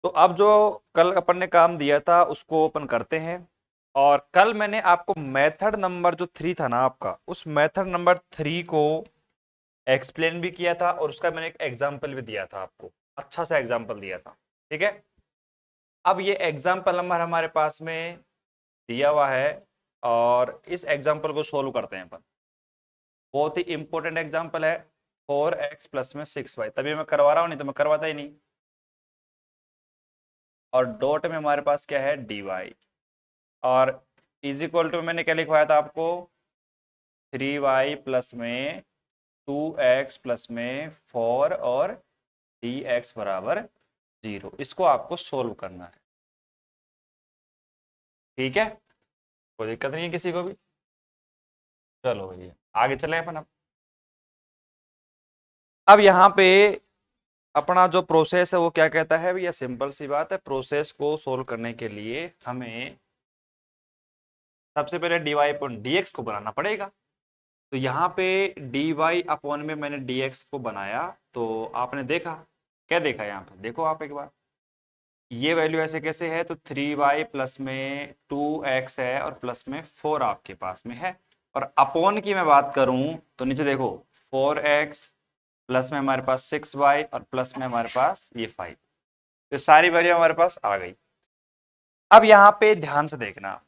तो अब जो कल अपन ने काम दिया था उसको ओपन करते हैं। और कल मैंने आपको मेथड नंबर जो 3 था ना आपका, उस मेथड नंबर 3 को एक्सप्लेन भी किया था और उसका मैंने एक एग्जाम्पल भी दिया था आपको, अच्छा सा एग्जाम्पल दिया था। ठीक है, अब ये एग्जाम्पल नंबर हमारे पास में दिया हुआ है और इस एग्जाम्पल को सोल्व करते हैं अपन। बहुत ही इंपॉर्टेंट एग्जाम्पल है, 4x प्लस में 6y। तभी मैं करवा रहा हूँ, नहीं तो मैं करवाता ही नहीं। और डॉट में हमारे पास क्या है, dy। और इज इक्वल टू मैंने क्या लिखवाया था आपको, 3y प्लस में 2x प्लस में 4 और dx बराबर 0। इसको आपको सोल्व करना है। ठीक है, कोई दिक्कत नहीं है किसी को भी। चलो भैया आगे चले अपन। अब यहाँ पे अपना जो प्रोसेस है वो क्या कहता है भैया, सिंपल सी बात है। प्रोसेस को सोल्व करने के लिए हमें सबसे पहले dy अपॉन dx को बनाना पड़ेगा। तो यहाँ पे dy अपॉन में मैंने dx को बनाया, तो आपने देखा, क्या देखा यहाँ पे, देखो आप एक बार, ये वैल्यू ऐसे कैसे है, तो 3y प्लस में 2x है और प्लस में 4 आपके पास में है। और अपॉन की मैं बात करूं तो नीचे देखो, 4x प्लस में हमारे पास 6y और प्लस में हमारे पास ये 5। तो सारी वैल्यू हमारे पास आ गई। अब यहाँ पे ध्यान से देखना,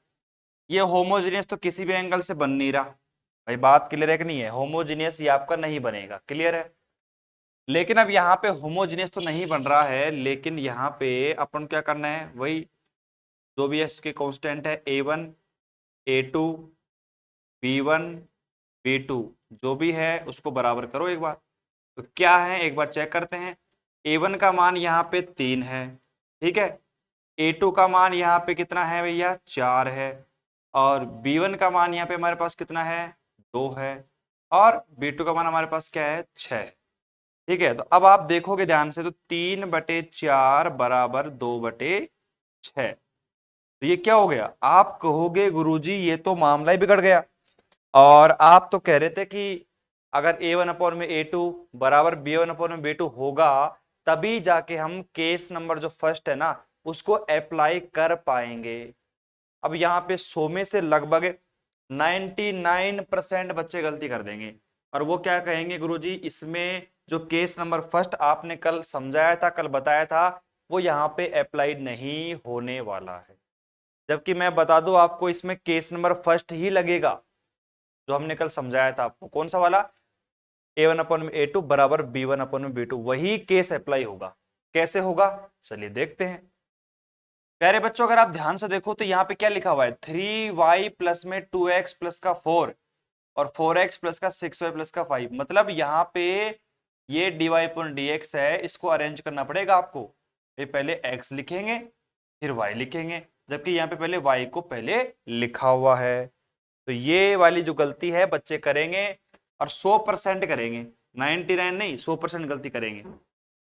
ये होमोजीनियस तो किसी भी एंगल से बन नहीं रहा। भाई बात क्लियर है कि नहीं है, होमोजीनियस ये आपका नहीं बनेगा, क्लियर है। लेकिन अब यहाँ पे होमोजीनियस तो नहीं बन रहा है, लेकिन यहाँ पे अपन क्या करना है, वही जो भी इसके कांस्टेंट है a1 a2 b1 b2 जो भी है उसको बराबर करो एक बार। तो क्या है एक बार चेक करते हैं। a1 का मान यहाँ पे 3 है, ठीक है। a2 का मान यहाँ पे कितना है भैया, 4 है। और b1 का मान यहाँ पे हमारे पास कितना है, 2 है। और b2 का मान हमारे पास क्या है, 6 है। ठीक है, तो अब आप देखोगे ध्यान से, तो 3/4 बराबर 2/6। तो ये क्या हो गया, आप कहोगे गुरुजी ये तो मामला ही बिगड़ गया। और आप तो कह रहे थे कि अगर a1 अपॉन में a2 बराबर b1 अपॉन में b2 होगा, तभी जाके हम केस नंबर जो फर्स्ट है ना उसको अप्लाई कर पाएंगे। अब यहाँ पे 100 में से लगभग 99% बच्चे गलती कर देंगे। और वो क्या कहेंगे, गुरुजी इसमें जो केस नंबर फर्स्ट आपने कल समझाया था, कल बताया था, वो यहाँ पे अप्लाई नहीं होने वाला है। जबकि मैं बता दूं आपको, इसमें केस नंबर फर्स्ट ही लगेगा जो हमने कल समझाया था आपको। कौन सा वाला, a1 अपॉन में a2 बराबर b1 अपॉन में b2, वही केस अप्लाई होगा। कैसे होगा, चलिए देखते हैं। प्यारे बच्चों अगर आप ध्यान से देखो तो यहाँ पे क्या लिखा हुआ है, 3y प्लस में 2x प्लस का 4 और 4x प्लस का 6y प्लस का 5। मतलब यहाँ पे ये dy अपॉन dx है, इसको अरेंज करना पड़ेगा आपको। ये पहले x लिखेंगे फिर y लिखेंगे, जबकि यहाँ पे पहले y को पहले लिखा हुआ है। तो ये वाली जो गलती है बच्चे करेंगे, और 100% करेंगे, 99 नहीं 100% गलती करेंगे।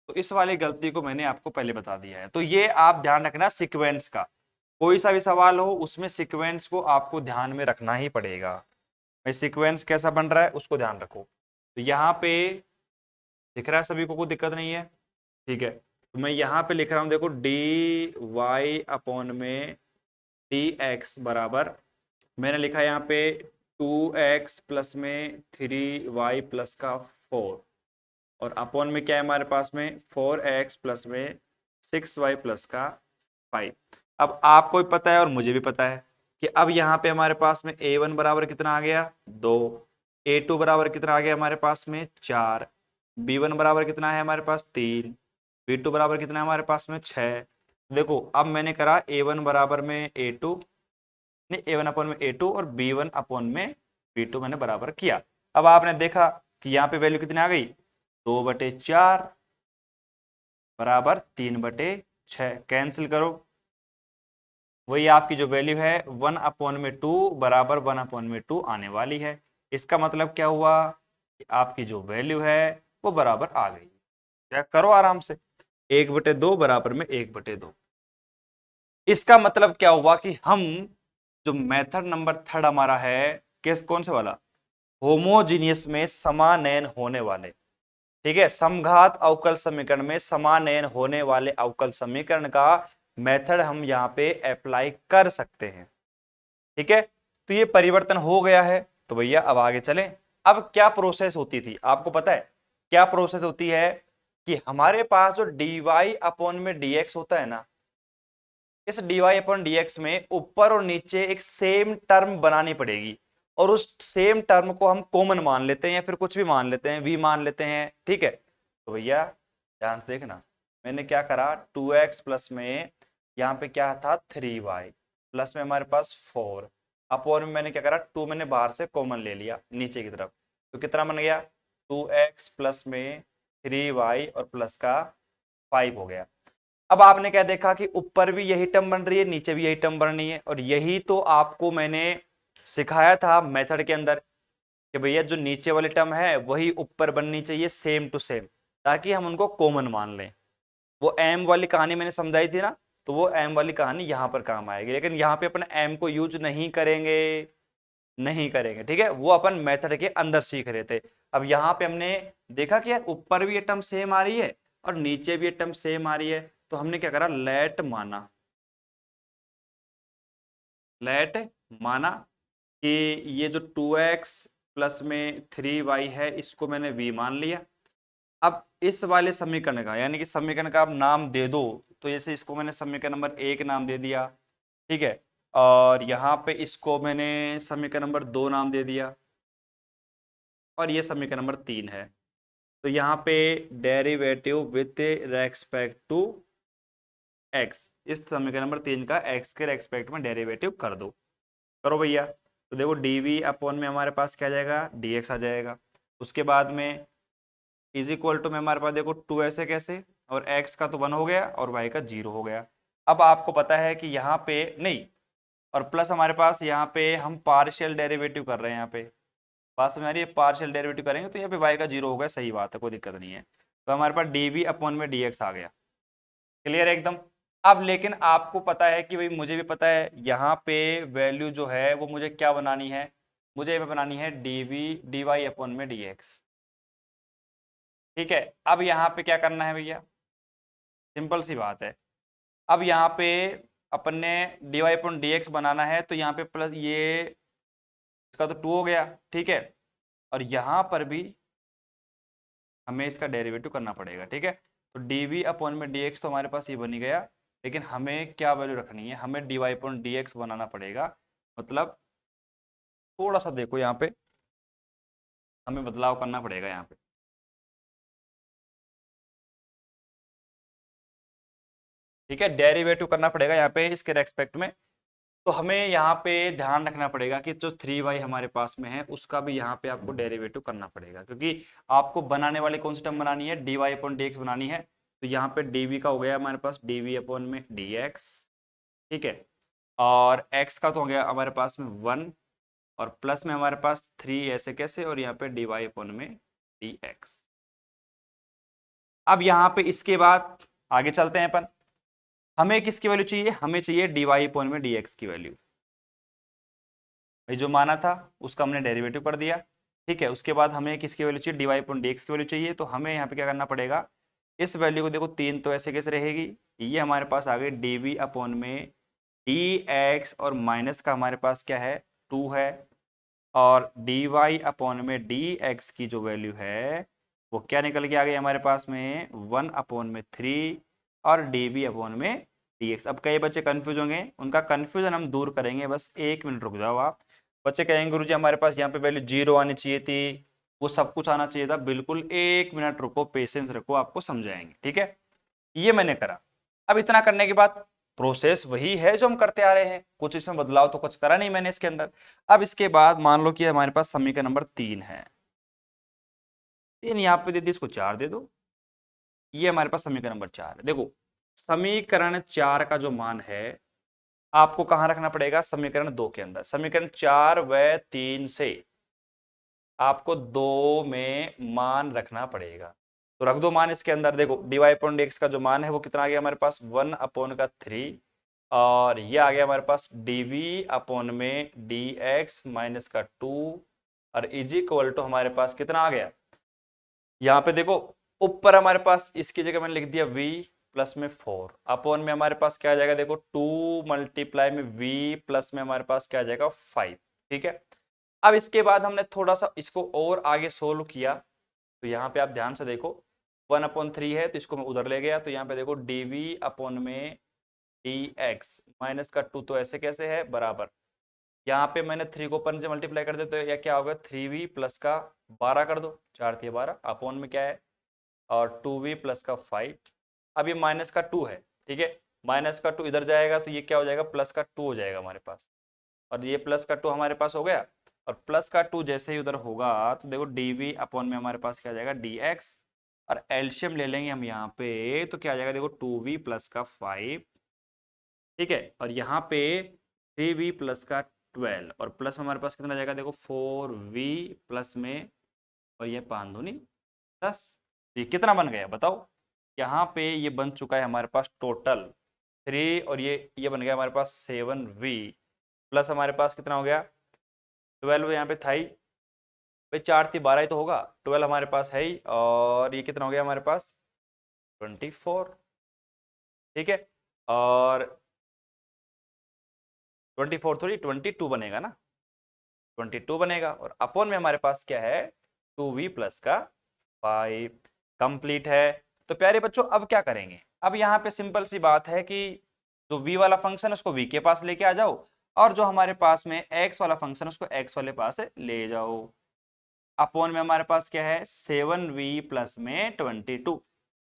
तो इस वाली गलती को मैंने आपको पहले बता दिया है। तो ये आप ध्यान रखना, सीक्वेंस का कोई सा भी सवाल हो उसमें सीक्वेंस को आपको ध्यान में रखना ही पड़ेगा। भाई सीक्वेंस कैसा बन रहा है उसको ध्यान रखो। तो यहाँ पे दिख रहा है सभी को, कोई दिक्कत नहीं है, ठीक है। तो मैं यहाँ पे लिख रहा हूँ, देखो डी वाई अपॉन में डी एक्स बराबर, मैंने लिखा है यहाँ पे 2x प्लस में 3y प्लस का 4 और अपॉन में क्या है हमारे पास में 4x प्लस में 6y प्लस का 5। अब आपको भी पता है और मुझे भी पता है कि अब यहाँ पे हमारे पास में a1 बराबर कितना आ गया, 2, a2 बराबर कितना आ गया हमारे पास में 4, b1 बराबर कितना है हमारे पास 3, b2 बराबर कितना है हमारे पास में 6। देखो अब मैंने करा a1 बराबर में a2, नहीं a1 अपॉन में a2 और b1 अपॉन में b2 मैंने बराबर किया। अब आपने देखा कि यहाँ पे वैल्यू कितनी आ गई, 2/4 बराबर 3/6। कैंसिल करो, वही आपकी जो वैल्यू है 1 अपॉन में 2 बराबर 1 अपॉन में 2 आने वाली है। इसका मतलब क्या हुआ कि आपकी जो वैल्यू है वो बराबर आ गई। क्या करो आराम से, 1/2 बराबर में 1/2। इसका मतलब क्या हुआ कि हम जो मेथड नंबर थर्ड हमारा है, केस कौन सा वाला, होमोजीनियस में समानयन होने वाले, ठीक है, समघात अवकल समीकरण में समानयन होने वाले अवकल समीकरण का मेथड हम यहाँ पे अप्लाई कर सकते हैं। ठीक है, तो ये परिवर्तन हो गया है। तो भैया अब आगे चलें। अब क्या प्रोसेस होती थी आपको पता है? क्या प्रोसेस होती है कि हमारे पास जो dy अपॉन में dx होता है ना, इस dy अपॉन dx में ऊपर और नीचे एक सेम टर्म बनानी पड़ेगी, और उस सेम टर्म को हम कॉमन मान लेते हैं या फिर कुछ भी मान लेते हैं, v मान लेते हैं। ठीक है, तो भैया ध्यान से देखना, मैंने क्या करा, 2x प्लस में यहाँ पे क्या था 3y प्लस में हमारे पास 4 अपॉन में मैंने क्या करा 2 मैंने बाहर से कॉमन ले लिया नीचे की तरफ, तो कितना बन गया 2x प्लस में 3y और प्लस का 5 हो गया। अब आपने क्या देखा कि ऊपर भी यही टर्म बन रही है, नीचे भी यही टर्म बन रही है, और यही तो आपको मैंने सिखाया था मेथड के अंदर कि भैया जो नीचे वाली टर्म है वही ऊपर बननी चाहिए सेम टू सेम, ताकि हम उनको कॉमन मान लें। वो एम वाली कहानी मैंने समझाई थी ना, तो वो एम वाली कहानी यहां पर काम आएगी, लेकिन यहां पे अपन एम को यूज नहीं करेंगे, नहीं करेंगे। ठीक है, वो अपन मेथड के अंदर सीख रहे थे। अब यहाँ पे हमने देखा कि यार ऊपर भी ये टर्म सेम आ रही है और नीचे भी ये टर्म सेम आ रही है, तो हमने क्या करा, लेट माना कि ये जो 2x प्लस में 3y है इसको मैंने v मान लिया। अब इस वाले समीकरण का यानी कि समीकरण का आप नाम दे दो, तो जैसे इसको मैंने समीकरण नंबर 1 नाम दे दिया। ठीक है, और यहाँ पे इसको मैंने समीकरण नंबर 2 नाम दे दिया, और ये समीकरण नंबर 3 है। तो यहाँ पे derivative with respect to x, इस समीकरण नंबर 3 का एक्स के रेस्पेक्ट में डेरिवेटिव कर दो। करो भैया, तो देखो डी अपॉन में हमारे पास क्या आ जाएगा, डी एक्स आ जाएगा। उसके बाद में इज इक्वल टू में हमारे पास देखो 2 ऐसे कैसे, और x का तो 1 हो गया और y का 0 हो गया। अब आपको पता है कि यहाँ पे नहीं, और प्लस हमारे पास यहाँ पे हम पार्शियल डेरिवेटिव कर रहे हैं, यहाँ पे बात समझ आ रही है, पार्शियल डेरिवेटिव करेंगे तो यहाँ पे y का 0 हो गया, सही बात है, कोई दिक्कत नहीं है। तो हमारे पास डी अपॉन में डी एक्स आ गया। क्लियर है एकदम। अब लेकिन आपको पता है कि भाई मुझे भी पता है यहाँ पे वैल्यू जो है वो मुझे क्या बनानी है, मुझे बनानी है डी वाई अपॉन में डी एक्स। ठीक है, अब यहाँ पे क्या करना है भैया, सिंपल सी बात है। अब यहाँ पे अपन ने d y upon d x बनाना है, तो यहाँ पे प्लस ये इसका तो 2 हो गया। ठीक है, और यहाँ पर भी हमें इसका डेरिवेटिव करना पड़ेगा। ठीक है, तो डी वी अपॉन में डी एक्स तो हमारे पास ये बन ही गया, लेकिन हमें क्या वैल्यू रखनी है, हमें d y upon d x बनाना पड़ेगा। मतलब थोड़ा सा देखो यहाँ पे हमें बदलाव करना पड़ेगा यहाँ पे। ठीक है, डेरिवेटिव करना पड़ेगा यहाँ पे इसके रेस्पेक्ट में। तो हमें यहाँ पे ध्यान रखना पड़ेगा कि जो 3y हमारे पास में है उसका भी यहाँ पे आपको डेरिवेटिव करना पड़ेगा, क्योंकि आपको बनाने वाली कौन सी टर्म बनानी है, d y upon d x बनानी है। तो यहाँ पे डी वी का हो गया हमारे पास डी वी अपॉन में डी एक्स। ठीक है, और x का तो हो गया हमारे पास में 1, और प्लस में हमारे पास 3 ऐसे कैसे, और यहाँ पे डी वाई अपॉन में डी एक्स। अब यहाँ पे इसके बाद आगे चलते हैं अपन, हमें किसकी वैल्यू चाहिए, हमें चाहिए डी वाई अपॉन में डी एक्स की वैल्यू। भाई जो माना था उसका हमने डेरिवेटिव कर दिया। ठीक है, उसके बाद हमें किसकी वैल्यू चाहिए, d y upon d x की वैल्यू चाहिए। तो हमें यहाँ पे क्या करना पड़ेगा, इस वैल्यू को देखो 3 तो ऐसे कैसे रहेगी, ये हमारे पास आ गई डी वी अपॉन में डी एक्स, और माइनस का हमारे पास क्या है 2 है, और डी वाई अपॉन में डी एक्स की जो वैल्यू है वो क्या निकल के आ गई हमारे पास में 1 अपॉन में 3, और डी वी अपॉन में डी एक्स। अब कई बच्चे कंफ्यूज होंगे, उनका कंफ्यूजन हम दूर करेंगे, बस 1 मिनट रुक जाओ आप। बच्चे कहेंगे गुरुजी हमारे पास यहाँ पे वैल्यू 0 आनी चाहिए थी, वो सब कुछ आना चाहिए था। बिल्कुल 1 मिनट रुको, पेशेंस रखो, आपको समझाएंगे। ठीक है, ये मैंने करा। अब इतना करने के बाद प्रोसेस वही है जो हम करते आ रहे हैं, कुछ इसमें बदलाव तो कुछ करा नहीं मैंने इसके अंदर। अब इसके बाद मान लो कि हमारे पास समीकरण नंबर 3 है, 3 यहाँ पे दे दी, इसको 4 दे दो। ये हमारे पास समीकरण नंबर 4 है। देखो समीकरण 4 का जो मान है आपको कहाँ रखना पड़ेगा, समीकरण 2 के अंदर। समीकरण 4 व 3 से आपको 2 में मान रखना पड़ेगा, तो रख दो मान इसके अंदर। देखो d y upon d x का जो मान है वो कितना आ गया हमारे पास 1 अपॉन का 3, और ये आ गया हमारे पास डी वी अपॉन में डी एक्स माइनस का 2, और इज इक्वल टू हमारे पास कितना आ गया, यहाँ पे देखो ऊपर हमारे पास इसकी जगह मैंने लिख दिया v प्लस में 4 अपॉन में हमारे पास क्या आ जाएगा, देखो 2 मल्टीप्लाई में v प्लस में हमारे पास क्या आ जाएगा 5। ठीक है, अब इसके बाद हमने थोड़ा सा इसको और आगे सोल्व किया, तो यहाँ पे आप ध्यान से देखो 1/3 है तो इसको मैं उधर ले गया, तो यहाँ पे देखो dv अपॉन में dx माइनस का 2 तो ऐसे कैसे है बराबर, यहाँ पे मैंने 3 को 5 से मल्टीप्लाई कर दे तो यह क्या होगा 3v प्लस का 12 कर दो, 4 3 12 अपॉन में क्या है और 2v प्लस का 5। अब ये माइनस का 2 है, ठीक है, माइनस का 2 इधर जाएगा तो ये क्या हो जाएगा प्लस का 2 हो जाएगा हमारे पास, और ये प्लस का 2 हमारे पास हो गया, और प्लस का 2 जैसे ही उधर होगा तो देखो dv अपॉन में हमारे पास क्या आ जाएगा dx, और एलसीएम ले लेंगे हम यहाँ पे तो क्या आ जाएगा देखो 2v प्लस का 5। ठीक है, और यहाँ पे 3v प्लस का 12 और प्लस में हमारे पास कितना जाएगा देखो 4v प्लस में, और ये 5 दूनी 10, ये कितना बन गया बताओ, यहाँ पे ये बन चुका है हमारे पास टोटल 3, और ये बन गया हमारे पास 7v प्लस हमारे पास कितना हो गया 12 यहाँ पे था ही भाई, 4 थी 12 ही तो होगा, 12 हमारे पास है ही, और ये कितना हो गया हमारे पास 24। ठीक है, और 24 थोड़ी 22 बनेगा ना, 22 बनेगा, और अपॉन में हमारे पास क्या है 2v प्लस का 5। कंप्लीट है। तो प्यारे बच्चों अब क्या करेंगे, अब यहाँ पे सिंपल सी बात है कि जो v वाला फंक्शन है उसको v के पास लेके आ जाओ, और जो हमारे पास में x वाला फंक्शन है उसको x वाले पास ले जाओ। अपॉन में हमारे पास क्या है 7v प्लस में 22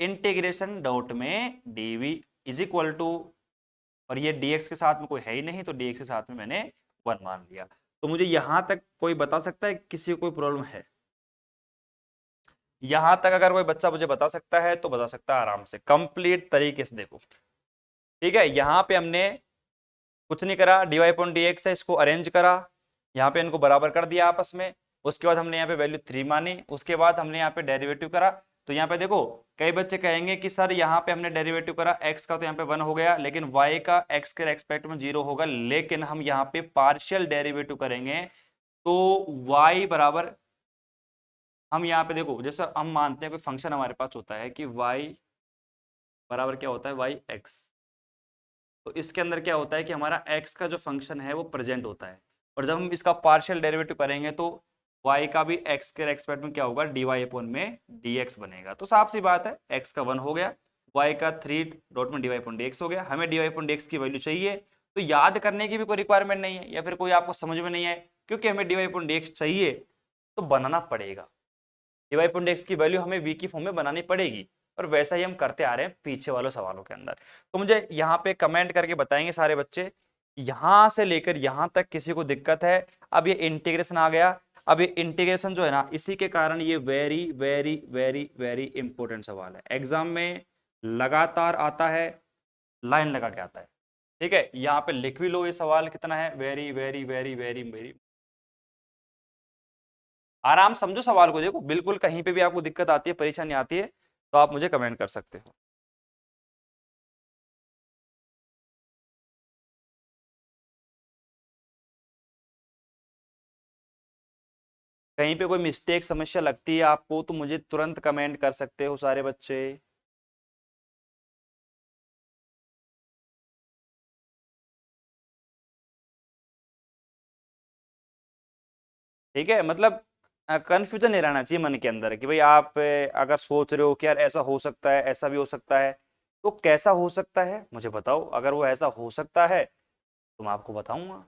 इंटीग्रेशन डॉट में dv इज इक्वल टू, और ये dx के साथ में कोई है ही नहीं तो dx के साथ में मैंने 1 मान लिया। तो मुझे यहां तक कोई बता सकता है किसी को कोई प्रॉब्लम है, यहां तक अगर कोई बच्चा मुझे बता सकता है तो बता सकता है आराम से कंप्लीट तरीके से देखो। ठीक है, यहाँ पे हमने कुछ नहीं करा, dy अपॉन dx है इसको अरेंज करा, यहाँ पे इनको बराबर कर दिया आपस में, उसके बाद हमने यहाँ पे वैल्यू 3 मानी, उसके बाद हमने यहाँ पे डेरिवेटिव करा। तो यहाँ पे देखो कई बच्चे कहेंगे कि सर यहाँ पे हमने डेरिवेटिव करा x का तो यहाँ पे 1 हो गया, लेकिन y का x के रेस्पेक्ट में 0 होगा, लेकिन हम यहाँ पे पार्शियल डेरिवेटिव करेंगे तो y बराबर, हम यहाँ पे देखो जैसे हम मानते हैं कोई फंक्शन हमारे पास होता है कि y बराबर क्या होता है y x, तो इसके अंदर क्या होता है कि हमारा x का जो फंक्शन है वो प्रेजेंट होता है, और जब हम इसका पार्शियल डेरिवेटिव करेंगे तो y का भी x के रेस्पेक्ट में क्या होगा dy अपॉन में dx बनेगा। तो साफ सी बात है x का 1 हो गया, y का 3 डॉट में dy अपॉन dx हो गया, हमें dy अपॉन dx की वैल्यू चाहिए, तो याद करने की भी कोई रिक्वायरमेंट नहीं है या फिर कोई आपको समझ में नहीं है, क्योंकि हमें dy अपॉन dx चाहिए तो बनाना पड़ेगा, dy अपॉन dx की वैल्यू हमें v की फॉर्म में बनानी पड़ेगी, और वैसा ही हम करते आ रहे हैं पीछे वाले सवालों के अंदर। तो मुझे यहाँ पे कमेंट करके बताएंगे सारे बच्चे यहाँ से लेकर यहाँ तक किसी को दिक्कत है। अब ये इंटीग्रेशन आ गया, अब ये इंटीग्रेशन जो है ना इसी के कारण ये very very very very important सवाल है, एग्जाम में लगातार आता है, लाइन लगा के आता है। ठीक है, यहाँ पे लिख भी लो ये सवाल कितना है, very very very very very, आराम समझो सवाल को, देखो बिल्कुल कहीं पे भी आपको दिक्कत आती है परेशानी आती है तो आप मुझे कमेंट कर सकते हो। कहीं पे कोई मिस्टेक समस्या लगती है आपको तो मुझे तुरंत कमेंट कर सकते हो सारे बच्चे। ठीक है, मतलब कंफ्यूजन नहीं रहना चाहिए मन के अंदर कि भाई आप अगर सोच रहे हो कि यार ऐसा हो सकता है ऐसा भी हो सकता है, तो कैसा हो सकता है मुझे बताओ, अगर वो ऐसा हो सकता है तो मैं आपको बताऊंगा।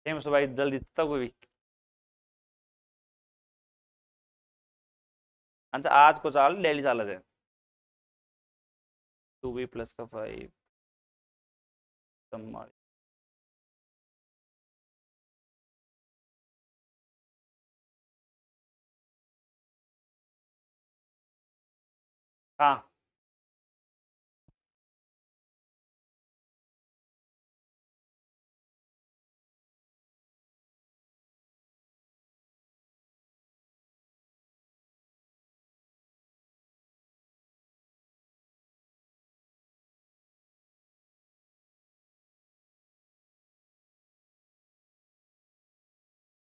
सेम सो भाई जल्दी तक कोई भी, अच्छा आज को चाल डेली चालत है 2v प्लस का 5 हाँ,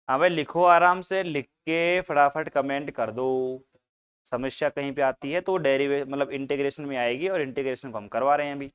हाँ भाई लिखो, आराम से लिख के फटाफट कमेंट कर दो। समस्या कहीं पे आती है तो डेरिवे मतलब इंटीग्रेशन में आएगी, और इंटीग्रेशन को हम करवा रहे हैं अभी।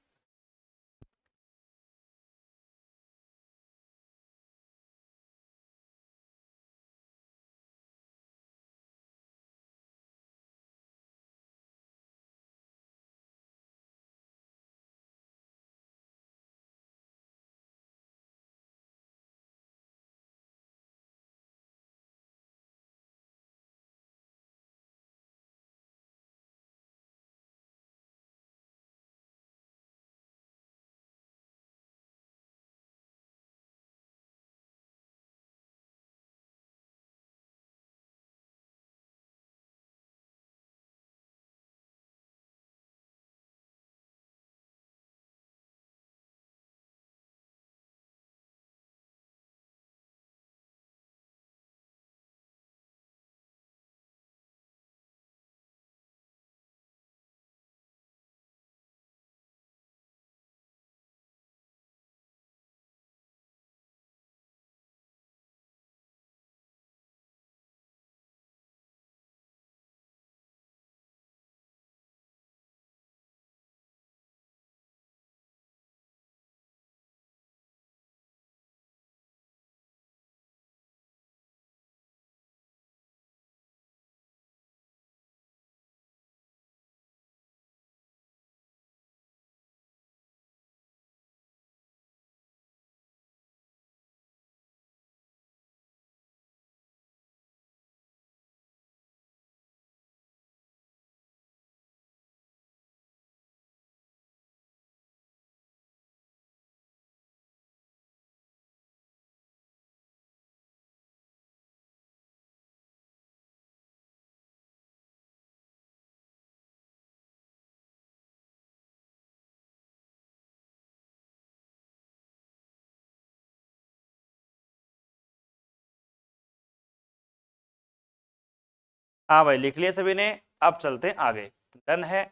हाँ भाई लिख लिया सभी ने। अब चलते हैं आगे। डन है।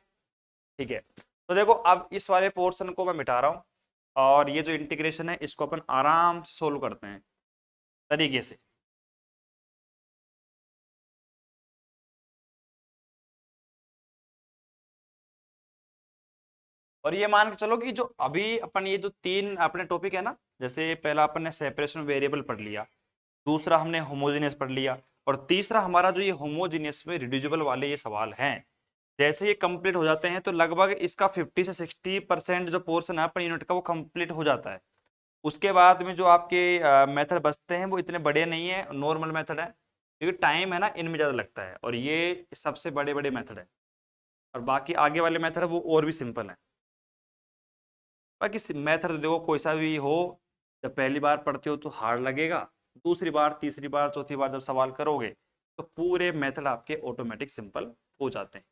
ठीक है, तो देखो अब इस वाले पोर्शन को मैं मिटा रहा हूँ, और ये जो इंटीग्रेशन है इसको अपन आराम से सोल्व करते हैं तरीके से। और ये मान के चलो कि जो अभी अपन ये जो तीन अपने टॉपिक है ना, जैसे पहला अपन ने सेपरेशन वेरिएबल पढ़ लिया, दूसरा हमने होमोजेनियस पढ़ लिया, और तीसरा हमारा जो ये होमोजेनियस में रिड्यूसिबल वाले ये सवाल हैं, जैसे ये कंप्लीट हो जाते हैं तो लगभग इसका 50 से 60% जो पोर्शन है अपन यूनिट का वो कंप्लीट हो जाता है। उसके बाद में जो आपके मेथड बचते हैं वो इतने बड़े नहीं है, नॉर्मल मेथड है, क्योंकि टाइम है ना इनमें ज़्यादा लगता है, और ये सबसे बड़े बड़े मेथड है। और बाकी आगे वाले मेथड है वो और भी सिंपल है। बाकी मेथड देखो कोई सा भी हो, जब पहली बार पढ़ते हो तो हार्ड लगेगा, दूसरी बार तीसरी बार चौथी बार जब सवाल करोगे तो पूरे मेथड आपके ऑटोमेटिक सिंपल हो जाते हैं।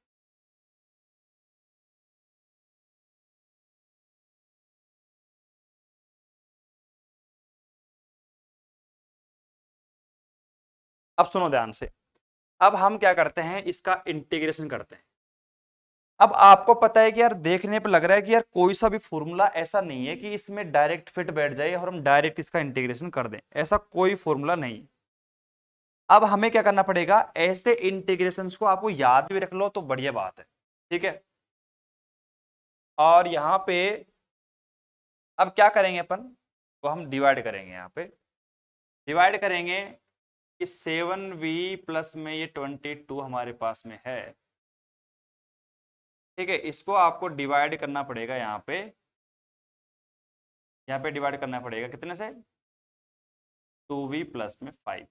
अब सुनो ध्यान से। अब हम क्या करते हैं, इसका इंटीग्रेशन करते हैं। अब आपको पता है कि यार देखने पे लग रहा है कि यार कोई सा भी फॉर्मूला ऐसा नहीं है कि इसमें डायरेक्ट फिट बैठ जाए और हम डायरेक्ट इसका इंटीग्रेशन कर दें, ऐसा कोई फॉर्मूला नहीं है। अब हमें क्या करना पड़ेगा, ऐसे इंटीग्रेशंस को आपको याद भी रख लो तो बढ़िया बात है। ठीक है, और यहाँ पे अब क्या करेंगे अपन, तो हम डिवाइड करेंगे, यहाँ पे डिवाइड करेंगे कि 7v प्लस में ये 22 हमारे पास में है। ठीक है, इसको आपको डिवाइड करना पड़ेगा यहाँ पे डिवाइड करना पड़ेगा कितने से, 2v प्लस में 5।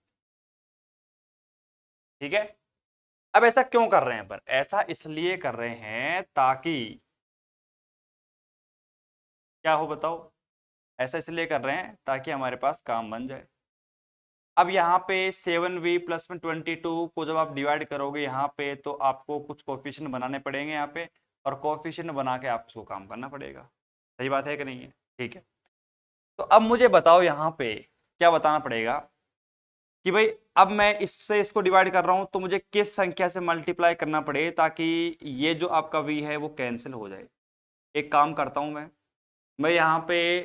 ठीक है, अब ऐसा क्यों कर रहे हैं पर, ऐसा इसलिए कर रहे हैं ताकि क्या हो बताओ, ऐसा इसलिए कर रहे हैं ताकि हमारे पास काम बन जाए। अब यहाँ पे 7v प्लस में 22 को जब आप डिवाइड करोगे यहाँ पे, तो आपको कुछ कोफिशिएंट बनाने पड़ेंगे यहाँ पे, और कोफिशिएंट बना के आपको काम करना पड़ेगा। सही बात है कि नहीं है? ठीक है। तो अब मुझे बताओ यहाँ पे क्या बताना पड़ेगा कि भाई अब मैं इससे इसको डिवाइड कर रहा हूं तो मुझे किस संख्या से मल्टीप्लाई करना पड़े ताकि ये जो आपका v है वो कैंसिल हो जाए। एक काम करता हूं मैं यहाँ पे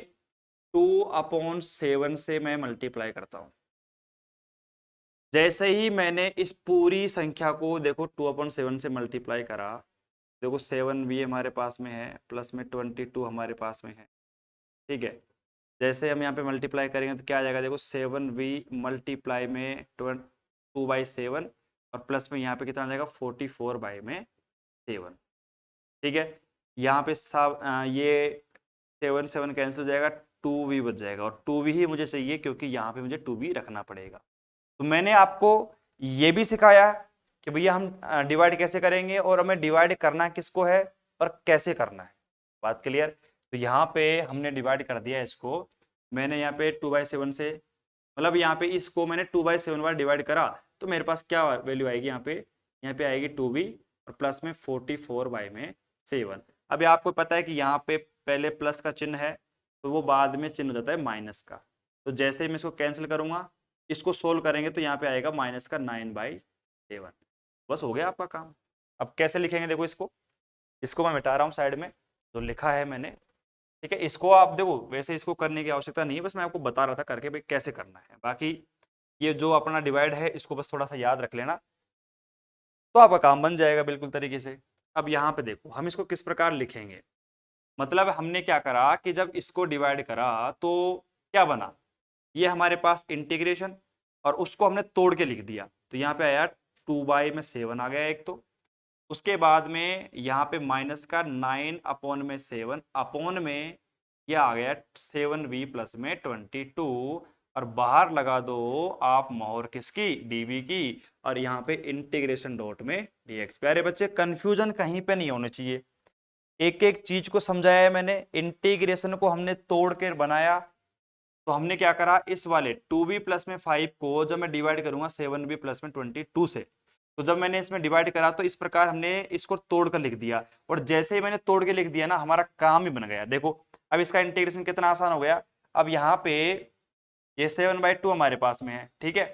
2/7 से मैं मल्टीप्लाई करता हूं। जैसे ही मैंने इस पूरी संख्या को देखो 2/7 से मल्टीप्लाई करा, देखो 7v हमारे पास में है, प्लस में 22 हमारे पास में है। ठीक है। जैसे हम यहाँ पे मल्टीप्लाई करेंगे तो क्या आ जाएगा, देखो 7v मल्टीप्लाई में 2/7 और प्लस में यहाँ पे कितना आ जाएगा 44/7। ठीक है। यहाँ पे सब ये 7 कैंसिल हो जाएगा, 2v बच जाएगा, और 2v ही मुझे चाहिए क्योंकि यहाँ पे मुझे 2v रखना पड़ेगा। तो मैंने आपको ये भी सिखाया कि भैया हम डिवाइड कैसे करेंगे और हमें डिवाइड करना किसको है और कैसे करना है। बात क्लियर? तो यहाँ पे हमने डिवाइड कर दिया इसको, मैंने यहाँ पे 2/7 से, मतलब यहाँ पे इसको मैंने 2/7 बार डिवाइड करा, तो मेरे पास क्या वैल्यू आएगी यहाँ पे आएगी 2v और प्लस में 44/7। अभी आपको पता है कि यहाँ पे पहले प्लस का चिन्ह है तो वो बाद में चिन्ह हो जाता है माइनस का। तो जैसे ही मैं इसको कैंसिल करूंगा, इसको सोल्व करेंगे तो यहाँ पे आएगा माइनस का 9/7। बस हो गया आपका काम। अब कैसे लिखेंगे देखो इसको मैं मिटा रहा हूँ साइड में, जो लिखा है मैंने। ठीक है। इसको आप देखो, वैसे इसको करने की आवश्यकता नहीं है, बस मैं आपको बता रहा था करके भाई कैसे करना है। बाकी ये जो अपना डिवाइड है इसको बस थोड़ा सा याद रख लेना तो आपका काम बन जाएगा बिल्कुल तरीके से। अब यहाँ पे देखो हम इसको किस प्रकार लिखेंगे। मतलब हमने क्या करा कि जब इसको डिवाइड करा तो क्या बना, ये हमारे पास इंटीग्रेशन, और उसको हमने तोड़ के लिख दिया तो यहाँ पे आया 2/7 आ गया एक। तो उसके बाद में यहाँ पे माइनस का 9/7 अपॉन में ये आ गया 7v प्लस में 22, और बाहर लगा दो आप मोहर किसकी, dv की, और यहाँ पे इंटीग्रेशन डॉट में dx। प्यारे बच्चे कंफ्यूजन कहीं पे नहीं होने चाहिए, एक एक चीज को समझाया है मैंने। इंटीग्रेशन को हमने तोड़ कर बनाया, तो हमने क्या करा, इस वाले 2v प्लस में 5 को जब मैं डिवाइड करूंगा 7v प्लस में 22 से, तो जब मैंने इसमें डिवाइड करा तो इस प्रकार हमने इसको तोड़ कर लिख दिया, और जैसे ही मैंने तोड़ के लिख दिया ना, हमारा काम ही बन गया। देखो अब इसका इंटीग्रेशन कितना आसान हो गया। अब यहाँ पे ये 7/2 हमारे पास में है। ठीक है।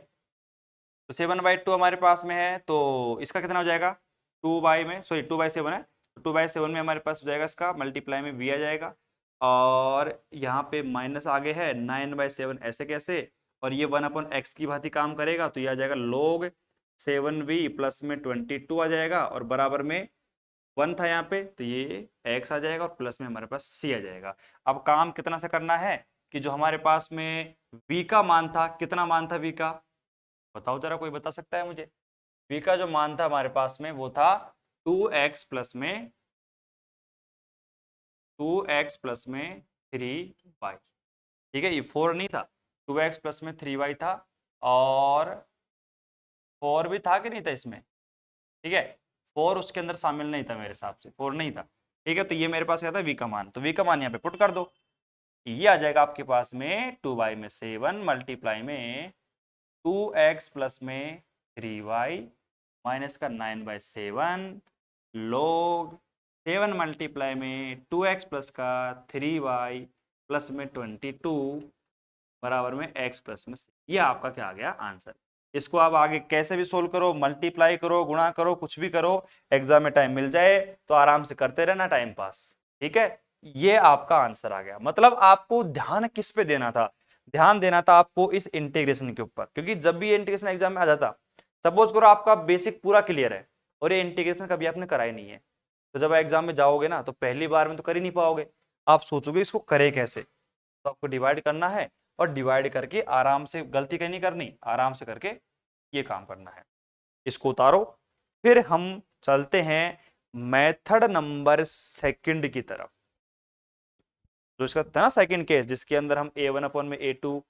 तो 7/2 हमारे पास में है तो इसका कितना हो जाएगा, 2/7 है, 2/7 में हमारे पास हो जाएगा इसका मल्टीप्लाई में v आ जाएगा, और यहाँ पे माइनस आगे है 9/7, ऐसे कैसे, और ये 1/x की भांति काम करेगा तो ये आ जाएगा log 7v प्लस में 22 आ जाएगा, और बराबर में 1 था यहाँ पे तो ये x आ जाएगा, और प्लस में हमारे पास c आ जाएगा। अब काम कितना से करना है कि जो हमारे पास में v का मान था, कितना मान था v का, बताओ जरा, कोई बता सकता है मुझे? v का जो मान था हमारे पास में वो था 2x प्लस में 3y। ठीक है। ये 4 नहीं था, 2x प्लस में 3y था, और 4 भी था कि नहीं था इसमें? ठीक है। 4 उसके अंदर शामिल नहीं था, मेरे हिसाब से 4 नहीं था। ठीक है। तो ये मेरे पास क्या था, v का मान, तो v का मान यहाँ पे पुट कर दो, ये आ जाएगा आपके पास में 2/7 मल्टीप्लाई में 2x प्लस में 3y माइनस का 9/7 log 7 मल्टीप्लाई में 2x प्लस का 3y प्लस में 22 बराबर में x प्लस में c। ये आपका क्या आ गया आंसर। इसको आप आगे कैसे भी सोल्व करो, मल्टीप्लाई करो, गुणा करो, कुछ भी करो, एग्जाम में टाइम मिल जाए तो आराम से करते रहना टाइम पास। ठीक है। ये आपका आंसर आ गया। मतलब आपको ध्यान किस पे देना था, ध्यान देना था आपको इस इंटीग्रेशन के ऊपर, क्योंकि जब भी ये इंटीग्रेशन एग्जाम में आ जाता, सपोज करो आपका बेसिक पूरा क्लियर है और ये इंटीग्रेशन कभी आपने करा ही नहीं है, तो जब एग्जाम में जाओगे ना तो पहली बार में तो कर ही नहीं पाओगे, आप सोचोगे इसको करे कैसे। तो आपको डिवाइड करना है, और डिवाइड करके आराम से, गलती कहीं नहीं करनी, आराम से करके ये काम करना है। इसको उतारो, फिर हम चलते हैं मेथड नंबर सेकंड की तरफ, जो इसका था ना सेकंड केस, जिसके अंदर हम a1/a2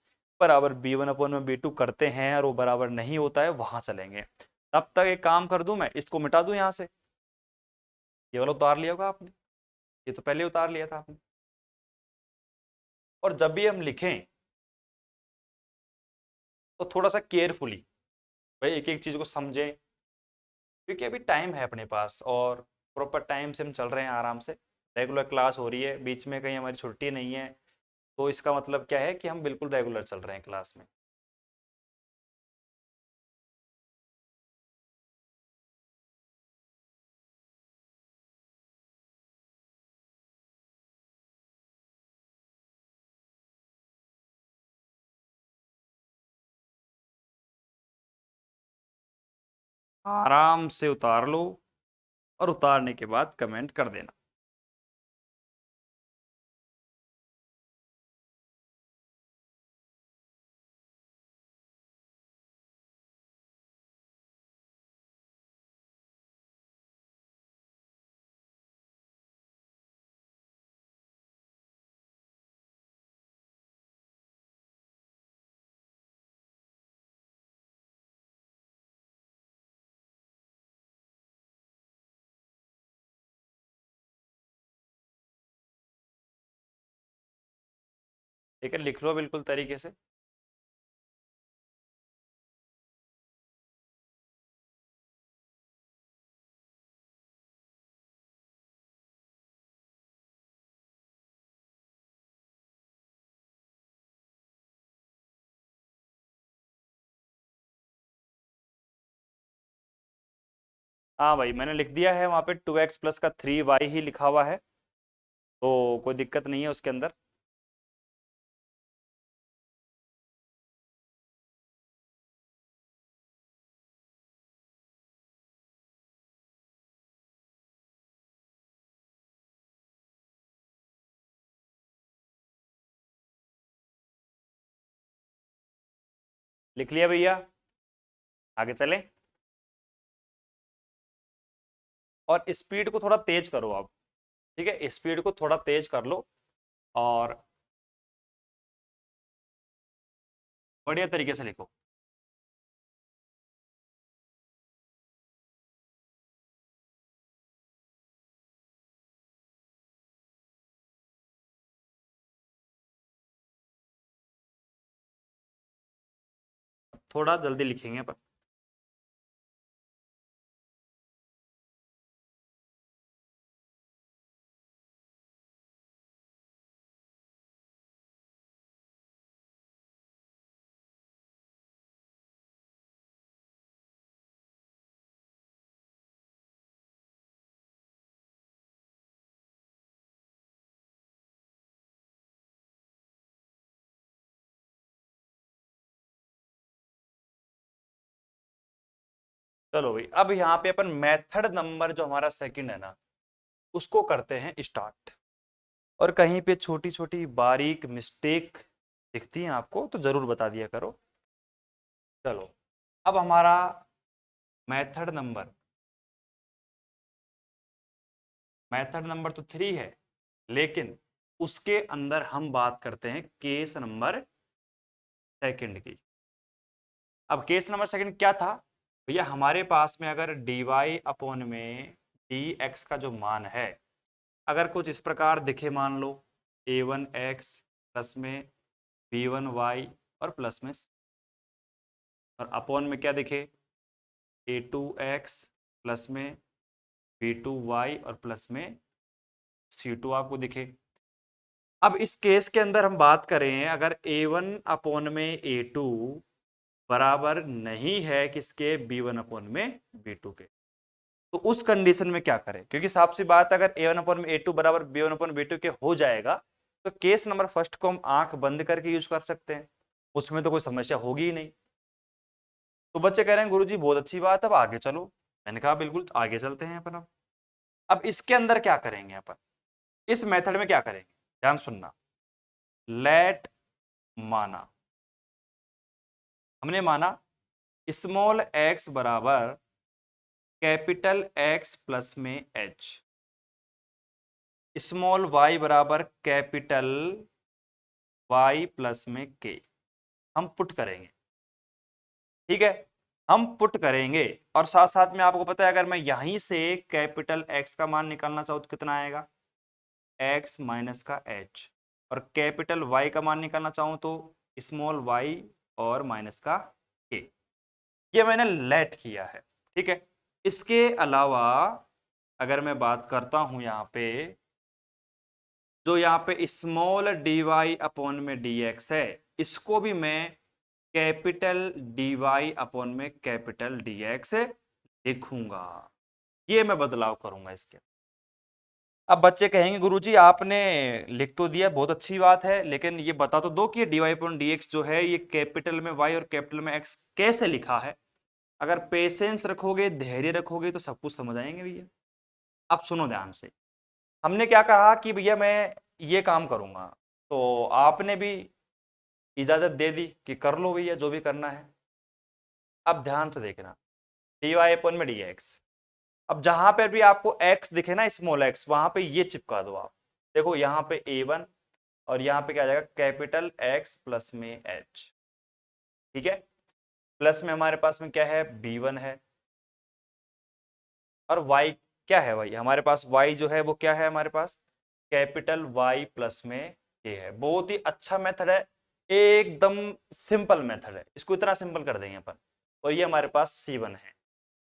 बराबर b1/b2 करते हैं और वो बराबर नहीं होता है, वहां चलेंगे। तब तक एक काम कर दूं, मैं इसको मिटा दूं यहां से, ये वाला उतार लिया होगा आपने, ये तो पहले उतार लिया था आपने। और जब भी हम लिखें तो थोड़ा सा केयरफुली भाई एक एक चीज़ को समझें, क्योंकि अभी टाइम है अपने पास और प्रॉपर टाइम से हम चल रहे हैं आराम से। रेगुलर क्लास हो रही है, बीच में कहीं हमारी छुट्टी नहीं है, तो इसका मतलब क्या है कि हम बिल्कुल रेगुलर चल रहे हैं क्लास में। आराम से उतार लो और उतारने के बाद कमेंट कर देना। ठीक है, लिख लो बिल्कुल तरीके से। हाँ भाई, मैंने लिख दिया है वहाँ पे 2x प्लस का 3y ही लिखा हुआ है, तो कोई दिक्कत नहीं है उसके अंदर। लिख लिया भैया, आगे चलें। और स्पीड को थोड़ा तेज करो आप, ठीक है, स्पीड को थोड़ा तेज कर लो और बढ़िया तरीके से लिखो। थोड़ा जल्दी लिखेंगे पर। चलो भाई, अब यहाँ पे अपन मेथड नंबर जो हमारा सेकंड है ना, उसको करते हैं स्टार्ट। और कहीं पे छोटी छोटी बारीक मिस्टेक दिखती हैं आपको तो जरूर बता दिया करो। चलो, अब हमारा मेथड नंबर, मेथड नंबर तो 3 है, लेकिन उसके अंदर हम बात करते हैं केस नंबर सेकंड की। अब केस नंबर सेकंड क्या था भैया, हमारे पास में अगर dy अपॉन में dx का जो मान है, अगर कुछ इस प्रकार दिखे, मान लो a1x प्लस में b1y और प्लस में और अपॉन में क्या दिखे a2x प्लस में b2y और प्लस में c2 आपको दिखे। अब इस केस के अंदर हम बात करें, अगर a1 अपॉन में a2 बराबर नहीं है किसके, b1 अपॉन में b2 के, तो उस कंडीशन में क्या करें, क्योंकि साफ सी बात अगर a1 अपॉन में a2 बराबर b1 अपॉन b2 के हो जाएगा तो केस नंबर फर्स्ट को हम आंख बंद करके यूज कर सकते हैं, उसमें तो कोई समस्या होगी ही नहीं। तो बच्चे कह रहे हैं गुरुजी बहुत अच्छी बात है, अब आगे चलो। मैंने कहा बिल्कुल आगे चलते हैं अपन। अब इसके अंदर क्या करेंगे अपन, इस मेथड में क्या करेंगे, ध्यान सुनना। लेट माना, हमने माना स्मॉल x बराबर कैपिटल x प्लस में h, स्मॉल y बराबर कैपिटल y प्लस में k, हम पुट करेंगे। ठीक है, हम पुट करेंगे और साथ साथ में आपको पता है अगर मैं यहीं से कैपिटल x का मान निकालना चाहूँ तो कितना आएगा, x माइनस का h, और कैपिटल y का मान निकालना चाहूँ तो स्मॉल y और माइनस का के, ये मैंने लेट किया है। ठीक है, इसके अलावा अगर मैं बात करता हूं यहाँ पे, जो यहाँ पे स्मॉल डी वाई अपॉन में डी एक्स है, इसको भी मैं कैपिटल डी वाई अपॉन में कैपिटल डी एक्स लिखूंगा। ये मैं बदलाव करूंगा इसके। अब बच्चे कहेंगे गुरुजी आपने लिख तो दिया, बहुत अच्छी बात है, लेकिन ये बता तो दो कि d y upon d x जो है ये कैपिटल में वाई और कैपिटल में एक्स कैसे लिखा है। अगर पेशेंस रखोगे, धैर्य रखोगे तो सब कुछ समझ आएंगे भैया। अब सुनो ध्यान से, हमने क्या कहा कि भैया मैं ये काम करूंगा, तो आपने भी इजाजत दे दी कि कर लो भैया जो भी करना है। अब ध्यान से देखना, डी वाई अपॉन में डी एक्स, अब जहां पर भी आपको x दिखे ना, स्मॉल x, वहां पे ये चिपका दो आप। देखो यहाँ पे a1 और यहाँ पे क्या आ जाएगा कैपिटल x प्लस में h। ठीक है, प्लस में हमारे पास में क्या है, b1 है, और y क्या है भाई, हमारे पास y जो है वो क्या है, हमारे पास कैपिटल y प्लस में a है। बहुत ही अच्छा मेथड है, एकदम सिंपल मेथड है, इसको इतना सिंपल कर देंगे अपन। और ये हमारे पास c1 है।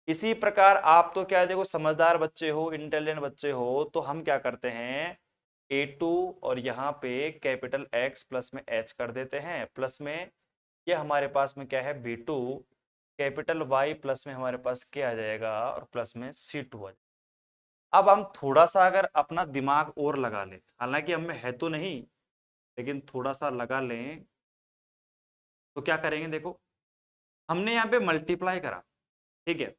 इसी प्रकार आप तो क्या है, देखो समझदार बच्चे हो, इंटेलिजेंट बच्चे हो, तो हम क्या करते हैं, a2 और यहाँ पे कैपिटल x प्लस में h कर देते हैं, प्लस में ये हमारे पास में क्या है b2 कैपिटल y प्लस में हमारे पास क्या आ जाएगा, और प्लस में c2 आ जाएगा। अब हम थोड़ा सा अगर अपना दिमाग और लगा लें, हालांकि हम में है तो नहीं, लेकिन थोड़ा सा लगा लें, तो क्या करेंगे, देखो हमने यहाँ पे मल्टीप्लाई करा, ठीक है,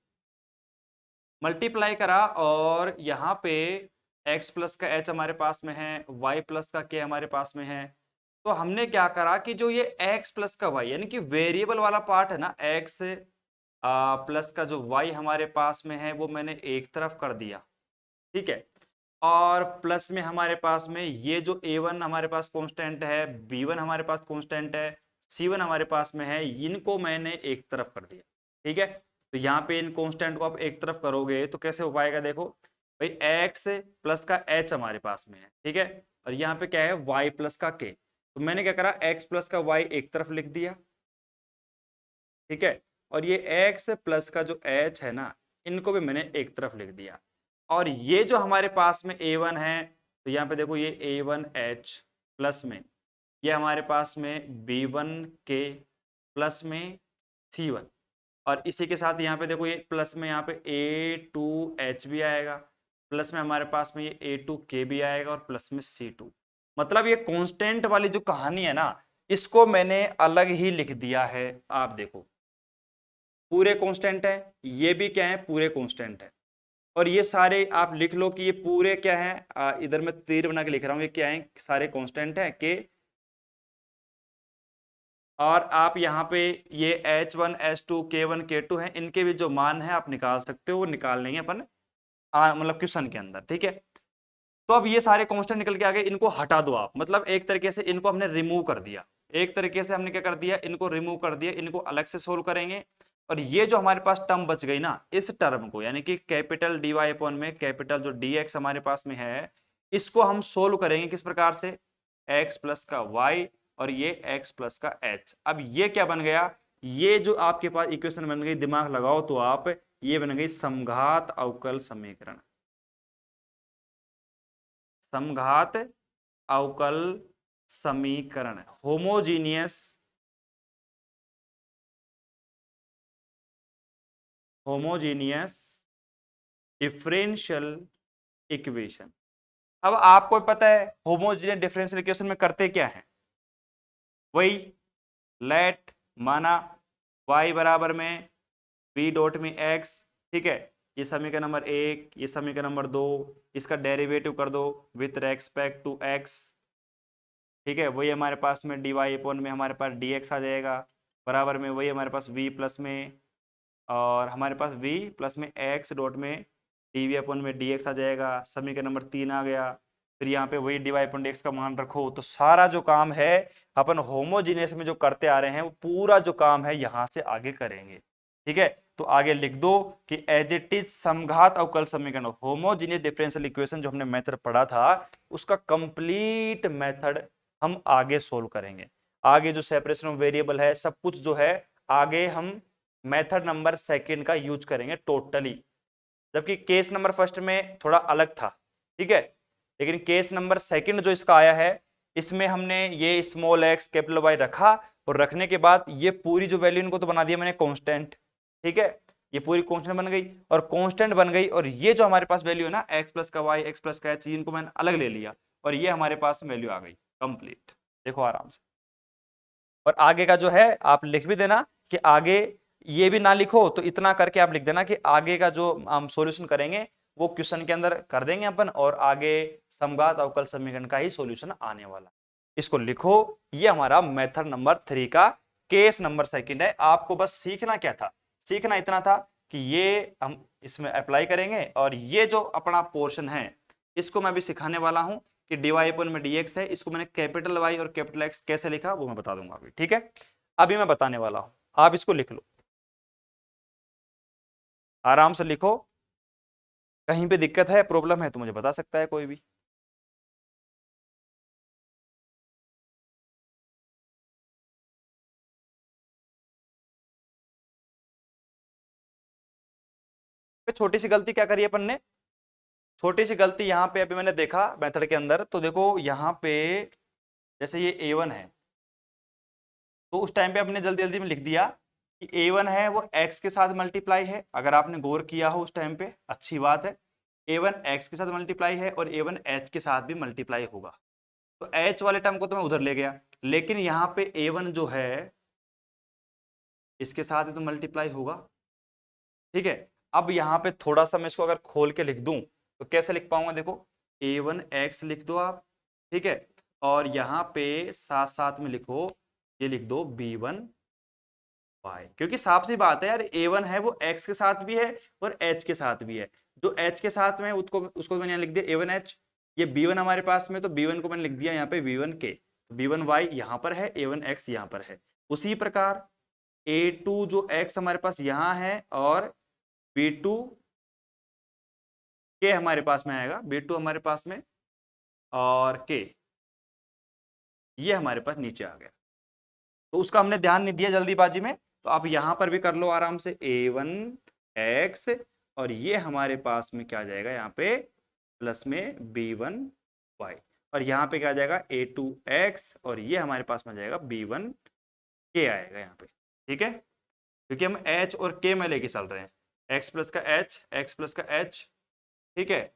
मल्टीप्लाई करा, और यहाँ पे x प्लस का h हमारे पास में है, y प्लस का k हमारे पास में है। तो हमने क्या करा कि जो ये x प्लस का y यानी कि वेरिएबल वाला पार्ट है ना, x प्लस का जो y हमारे पास में है वो मैंने एक तरफ कर दिया। ठीक है, और प्लस में हमारे पास में ये जो a1 हमारे पास कांस्टेंट है, b1 हमारे पास कांस्टेंट है, c1 हमारे पास में है, इनको मैंने एक तरफ कर दिया। ठीक है, तो यहाँ पे इन कांस्टेंट को आप एक तरफ करोगे तो कैसे हो पाएगा, देखो भाई x प्लस का h हमारे पास में है, ठीक है, और यहाँ पे क्या है y प्लस का k, तो मैंने क्या करा x प्लस का y एक तरफ लिख दिया। ठीक है, और ये x प्लस का जो h है ना, इनको भी मैंने एक तरफ लिख दिया। और ये जो हमारे पास में a1 है, तो यहाँ पे देखो ये a1h प्लस में ये हमारे पास में b1k प्लस में c1, और इसी के साथ यहाँ पे देखो ये प्लस में यहाँ पे a2h भी आएगा, प्लस में हमारे पास में ये a2k भी आएगा, और प्लस में c2। मतलब ये कांस्टेंट वाली जो कहानी है ना, इसको मैंने अलग ही लिख दिया है। आप देखो पूरे कांस्टेंट है, ये भी क्या है, पूरे कांस्टेंट है, और ये सारे आप लिख लो कि ये पूरे क्या है, इधर मैं तीर बना के लिख रहा हूँ, ये क्या है, सारे कांस्टेंट है के, और आप यहाँ पे ये H1 H2 K1 K2 है, इनके भी जो मान है आप निकाल सकते हो, वो निकाल लेंगे अपन मतलब क्वेश्चन के अंदर। ठीक है, तो अब ये सारे कांस्टेंट निकल के आ गए, इनको हटा दो आप, मतलब एक तरीके से इनको हमने रिमूव कर दिया, एक तरीके से हमने क्या कर दिया, इनको रिमूव कर दिया, इनको अलग से सोल्व करेंगे। और ये जो हमारे पास टर्म बच गई ना, इस टर्म को यानी कि कैपिटल डी वाई अपॉन में कैपिटल जो डी एक्स हमारे पास में है, इसको हम सोल्व करेंगे किस प्रकार से, एक्स प्लस का वाई और ये x प्लस का h। अब ये क्या बन गया, ये जो आपके पास इक्वेशन बन गई, दिमाग लगाओ तो आप, ये बन गई समघात अवकल समीकरण। समघात अवकल समीकरण, होमोजीनियस डिफरेंशियल इक्वेशन। अब आपको पता है होमोजीनियस डिफरेंशियल इक्वेशन में करते क्या है, वही लेट माना y बराबर में b डॉट में x। ठीक है, ये समीकरण नंबर 1, ये समीकरण नंबर 2, इसका डेरिवेटिव कर दो विथ रेस्पेक्ट टू x। ठीक है, वही हमारे पास में dy अपॉन में हमारे पास dx आ जाएगा, बराबर में वही हमारे पास v प्लस में, और हमारे पास v प्लस में x डॉट में डी वी अपॉन में डी एक्स आ जाएगा, समीकरण नंबर 3 आ गया। फिर यहाँ पे वही d y upon d x का मान रखो, तो सारा जो काम है अपन होमोजीनियस में जो करते आ रहे हैं, वो पूरा जो काम है यहाँ से आगे करेंगे। ठीक है, तो आगे लिख दो कि एज इट इज समघात अवकल समीकरण, होमोजीनियस डिफरेंशियल इक्वेशन जो हमने मेथड पढ़ा था, उसका कंप्लीट मेथड हम आगे सोल्व करेंगे। आगे जो सेपरेशन ऑफ वेरिएबल है, सब कुछ जो है आगे हम मेथड नंबर सेकंड का यूज करेंगे टोटली, जबकि केस नंबर फर्स्ट में थोड़ा अलग था, ठीक है। लेकिन केस नंबर सेकंड जो इसका आया है, इसमें हमने ये स्मॉल एक्स कैपिटल वाई रखा, और रखने के बाद ये पूरी जो वैल्यू इनको तो बना दिया मैंने कांस्टेंट, ठीक है। ये पूरी कांस्टेंट बन गई और कांस्टेंट बन गई, और ये जो हमारे पास वैल्यू है ना एक्स प्लस का वाई, एक्स प्लस का एच, इनको मैंने अलग ले लिया और ये हमारे पास वैल्यू आ गई कंप्लीट। देखो आराम से। और आगे का जो है आप लिख भी देना कि आगे ये भी ना लिखो तो इतना करके आप लिख देना कि आगे का जो हम सॉल्यूशन करेंगे वो क्वेश्चन के अंदर कर देंगे अपन, और आगे समघात अवकल समीकरण का ही सॉल्यूशन आने वाला। इसको लिखो, ये हमारा मेथड नंबर 3 का केस नंबर सेकंड है। आपको बस सीखना क्या था, सीखना इतना था कि ये हम इसमें अप्लाई करेंगे, और ये जो अपना पोर्शन है इसको मैं भी सिखाने वाला हूं कि dy अपन में dx है, इसको मैंने कैपिटल Y और कैपिटल X कैसे लिखा वो मैं बता दूंगा अभी, ठीक है। अभी मैं बताने वाला हूं, आप इसको लिख लो, आराम से लिखो। कहीं पे दिक्कत है, प्रॉब्लम है तो मुझे बता सकता है कोई भी। छोटी सी गलती क्या करी अपन ने, छोटी सी गलती यहाँ पे अभी मैंने देखा मेथड के अंदर, तो देखो यहाँ पे जैसे ये a1 है, तो उस टाइम पे आपने जल्दी जल्दी में लिख दिया कि a1 है वो x के साथ मल्टीप्लाई है। अगर आपने गौर किया हो उस टाइम पे, अच्छी बात है, a1 x के साथ मल्टीप्लाई है और a1 h के साथ भी मल्टीप्लाई होगा, तो h वाले टर्म को तो मैं उधर ले गया, लेकिन यहाँ पे a1 जो है इसके साथ ही तो मल्टीप्लाई होगा, ठीक है। अब यहाँ पे थोड़ा सा मैं इसको अगर खोल के लिख दूं तो कैसे लिख पाऊंगा, देखो a1 x लिख दो आप, ठीक है, और यहाँ पे साथ साथ में लिखो, ये लिख दो b1 y, क्योंकि साफ सी बात है यार, a1 है वो x के साथ भी है और h के साथ भी है, जो h के साथ में उसको उसको मैंने यहाँ लिख दिया a1h, ये b1 हमारे पास में, तो b1 को मैंने लिख दिया यहाँ पे b1k, तो b1y यहाँ पर है, a1x यहाँ पर है। उसी प्रकार a2 जो x हमारे पास यहाँ है और b2 k हमारे पास में आएगा, b2 हमारे पास में और k ये हमारे पास नीचे आ गया, तो उसका हमने ध्यान नहीं दिया जल्दीबाजी में, तो आप यहां पर भी कर लो आराम से a1x, और ये हमारे पास में क्या आ जाएगा यहाँ पे प्लस में b1y, और यहाँ पे क्या आ जाएगा a2x, और ये हमारे पास में आ जाएगा b1k आएगा यहाँ पे, ठीक है, क्योंकि हम h और k में लेके चल रहे हैं, x प्लस का h, x प्लस का h, ठीक है,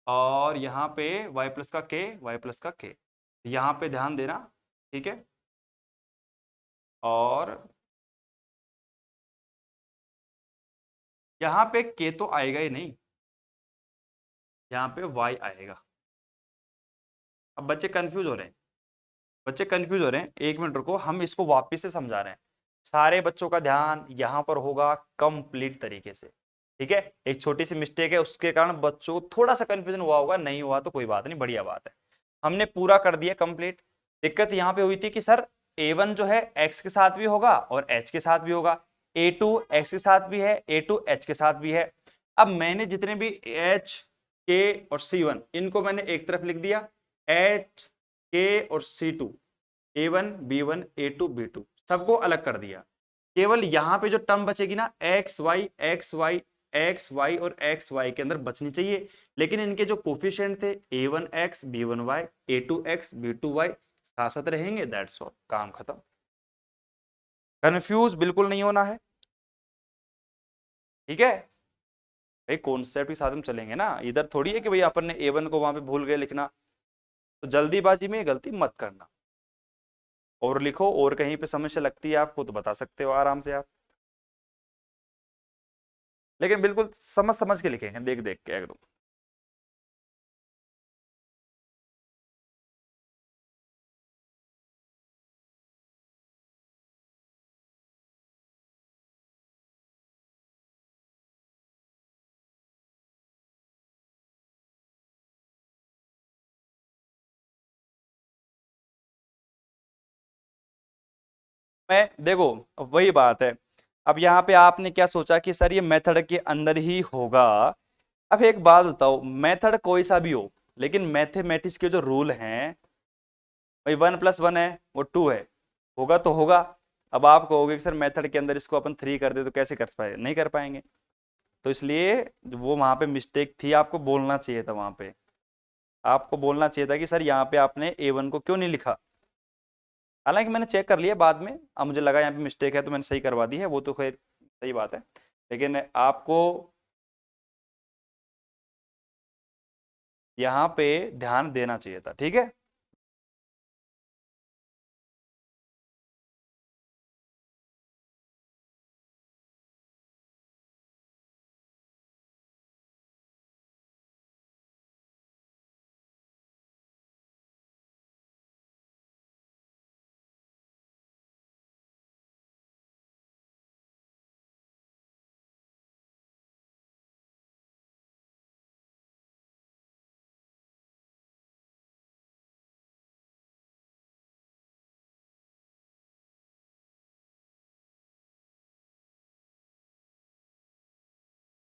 और यहाँ पे y प्लस का k, y प्लस का k, यहाँ पे ध्यान देना, ठीक है। और यहाँ पे k तो आएगा ही नहीं, यहाँ पे y आएगा। अब बच्चे कंफ्यूज हो रहे हैं, बच्चे कंफ्यूज हो रहे हैं, एक मिनट रुको, हम इसको वापस से समझा रहे हैं, सारे बच्चों का ध्यान यहाँ पर होगा कंप्लीट तरीके से, ठीक है। एक छोटी सी मिस्टेक है उसके कारण बच्चों को थोड़ा सा कंफ्यूजन हुआ होगा, नहीं हुआ तो कोई बात नहीं, बढ़िया बात है, हमने पूरा कर दिया कंप्लीट। दिक्कत यहाँ पे हुई थी कि सर a1 जो है x के साथ भी होगा और h के साथ भी होगा, a2 x के साथ भी है, a2 h के साथ भी है। अब मैंने जितने भी h, k और c1 इनको मैंने एक तरफ लिख दिया, h, k और c2, a1, b1, a2, b2 सबको अलग कर दिया। केवल यहाँ पे जो टर्म बचेगी ना x y x y x y और एक्स वाई के अंदर बचनी चाहिए, लेकिन इनके जो कोफिशिएंट थे a1x, b1y, a2x, b2y साथ साथ रहेंगे, दैट्स ऑल, काम खत्म। कंफ्यूज बिल्कुल नहीं होना है, ठीक है भाई, कॉन्सेप्ट के साथ हम चलेंगे ना, इधर थोड़ी है कि भाई अपन ने a1 को वहां पे भूल गए लिखना, तो जल्दीबाजी में गलती मत करना, और लिखो, और कहीं पे समस्या लगती है आपको तो बता सकते हो आराम से आप, लेकिन बिल्कुल समझ समझ के लिखेंगे, देख देख के एकदम। मैं देखो वही बात है, अब यहाँ पे आपने क्या सोचा कि सर ये मेथड के अंदर ही होगा। अब एक बात बताओ, मेथड कोई सा भी हो, लेकिन मैथमेटिक्स के जो रूल हैं भाई 1 + 1 है वो 2 है, होगा तो होगा। अब आप कहोगे कि सर मेथड के अंदर इसको अपन 3 कर दे तो कैसे कर पाए, नहीं कर पाएंगे। तो इसलिए वो वहां पे मिस्टेक थी, आपको बोलना चाहिए था वहां पे, आपको बोलना चाहिए था कि सर यहाँ पे आपने A1 को क्यों नहीं लिखा। हालांकि मैंने चेक कर लिया बाद में, अब मुझे लगा यहाँ पे मिस्टेक है तो मैंने सही करवा दी है, वो तो खैर सही बात है, लेकिन आपको यहाँ पे ध्यान देना चाहिए था। ठीक है,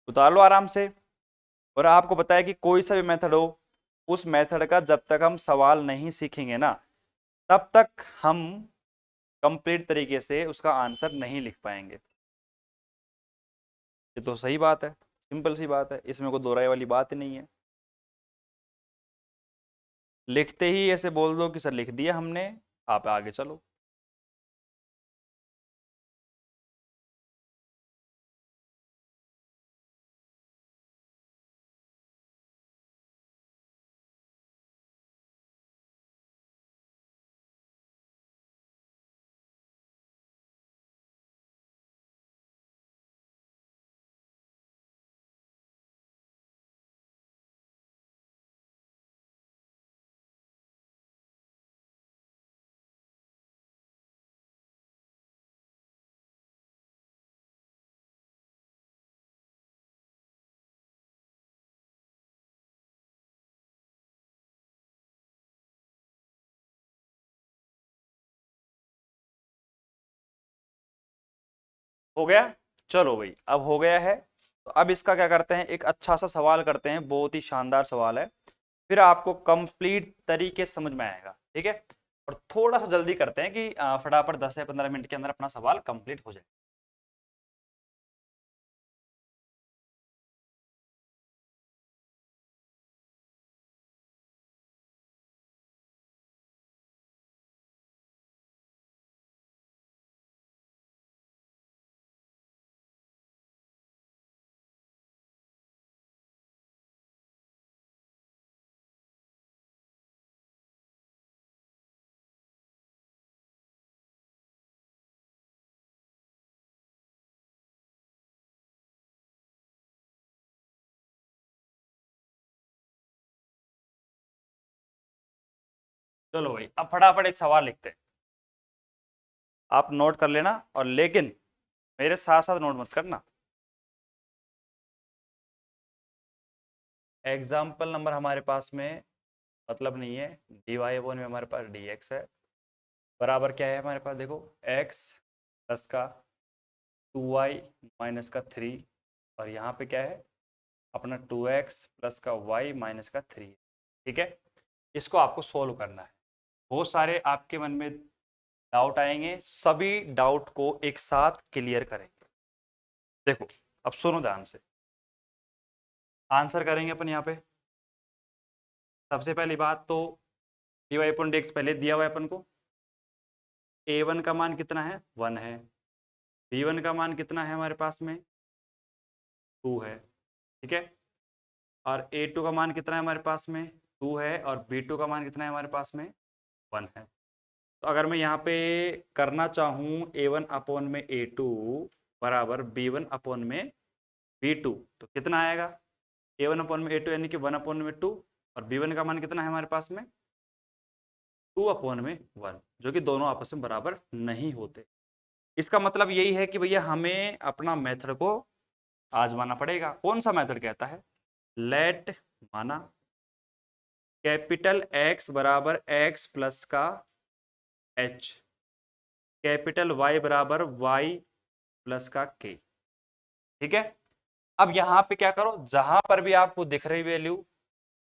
उतार लो आराम से। और आपको पता है कि कोई सा भी मेथड हो, उस मेथड का जब तक हम सवाल नहीं सीखेंगे ना, तब तक हम कंप्लीट तरीके से उसका आंसर नहीं लिख पाएंगे। ये तो सही बात है, सिंपल सी बात है, इसमें कोई दोहराई वाली बात ही नहीं है। लिखते ही ऐसे बोल दो कि सर लिख दिया हमने, आप आगे चलो। हो गया, चलो भाई अब हो गया है। तो अब इसका क्या करते हैं, एक अच्छा सा सवाल करते हैं, बहुत ही शानदार सवाल है, फिर आपको कंप्लीट तरीके से समझ में आएगा। ठीक है, और थोड़ा सा जल्दी करते हैं कि फटाफट 10 से 15 मिनट के अंदर अपना सवाल कंप्लीट हो जाए। चलो भाई अब फटाफट एक सवाल लिखते हैं, आप नोट कर लेना, और लेकिन मेरे साथ साथ नोट मत करना। एग्जाम्पल नंबर हमारे पास में मतलब नहीं है, डी वाई वन में हमारे पास डी एक्स है, बराबर क्या है हमारे पास, देखो एक्स प्लस का 2y माइनस का 3, और यहाँ पे क्या है अपना 2x प्लस का y माइनस का 3। ठीक है, इसको आपको सोल्व करना है। बहुत सारे आपके मन में डाउट आएंगे, सभी डाउट को एक साथ क्लियर करेंगे। देखो अब सुनो ध्यान से, आंसर करेंगे अपन यहाँ पे। सबसे पहली बात तो d y upon d x पहले दिया हुआ है अपन को, a1 का मान कितना है 1 है, b1 का मान कितना है हमारे पास में 2 है। ठीक है, और a2 का मान कितना है हमारे पास में 2 है, और b2 का मान कितना है हमारे पास में 1 है। तो अगर मैं यहाँ पे करना चाहूँ a1 अपॉन में a2 बराबर b1 अपॉन में b2, तो कितना आएगा a1 अपॉन में a2 यानी कि 1 अपॉन में 2, और b1 का मान कितना है हमारे पास में 2 अपॉन में 1, जो कि दोनों आपस में बराबर नहीं होते। इसका मतलब यही है कि भैया हमें अपना मेथड को आजमाना पड़ेगा। कौन सा मेथड कहता है, लेट माना कैपिटल X बराबर X प्लस का H, कैपिटल Y बराबर Y प्लस का K। ठीक है, अब यहां पे क्या करो, जहां पर भी आपको दिख रही वैल्यू,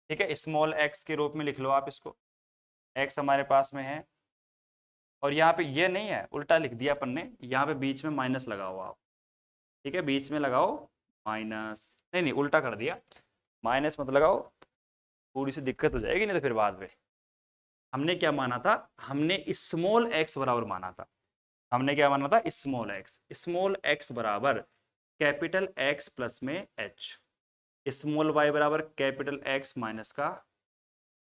ठीक है, स्मॉल x के रूप में लिख लो आप इसको। x हमारे पास में है और यहाँ पे ये नहीं है, उल्टा लिख दिया अपन ने, यहाँ पे बीच में माइनस लगाओ आप, ठीक है, बीच में लगाओ माइनस, नहीं नहीं उल्टा कर दिया, माइनस मत लगाओ, थोड़ी सी दिक्कत हो जाएगी नहीं तो फिर बाद में। हमने क्या माना था, हमने स्मॉल एक्स बराबर माना था, हमने क्या माना था, स्मॉल एक्स बराबर कैपिटल एक्स प्लस में एच, स्मॉल वाई बराबर कैपिटल एक्स माइनस का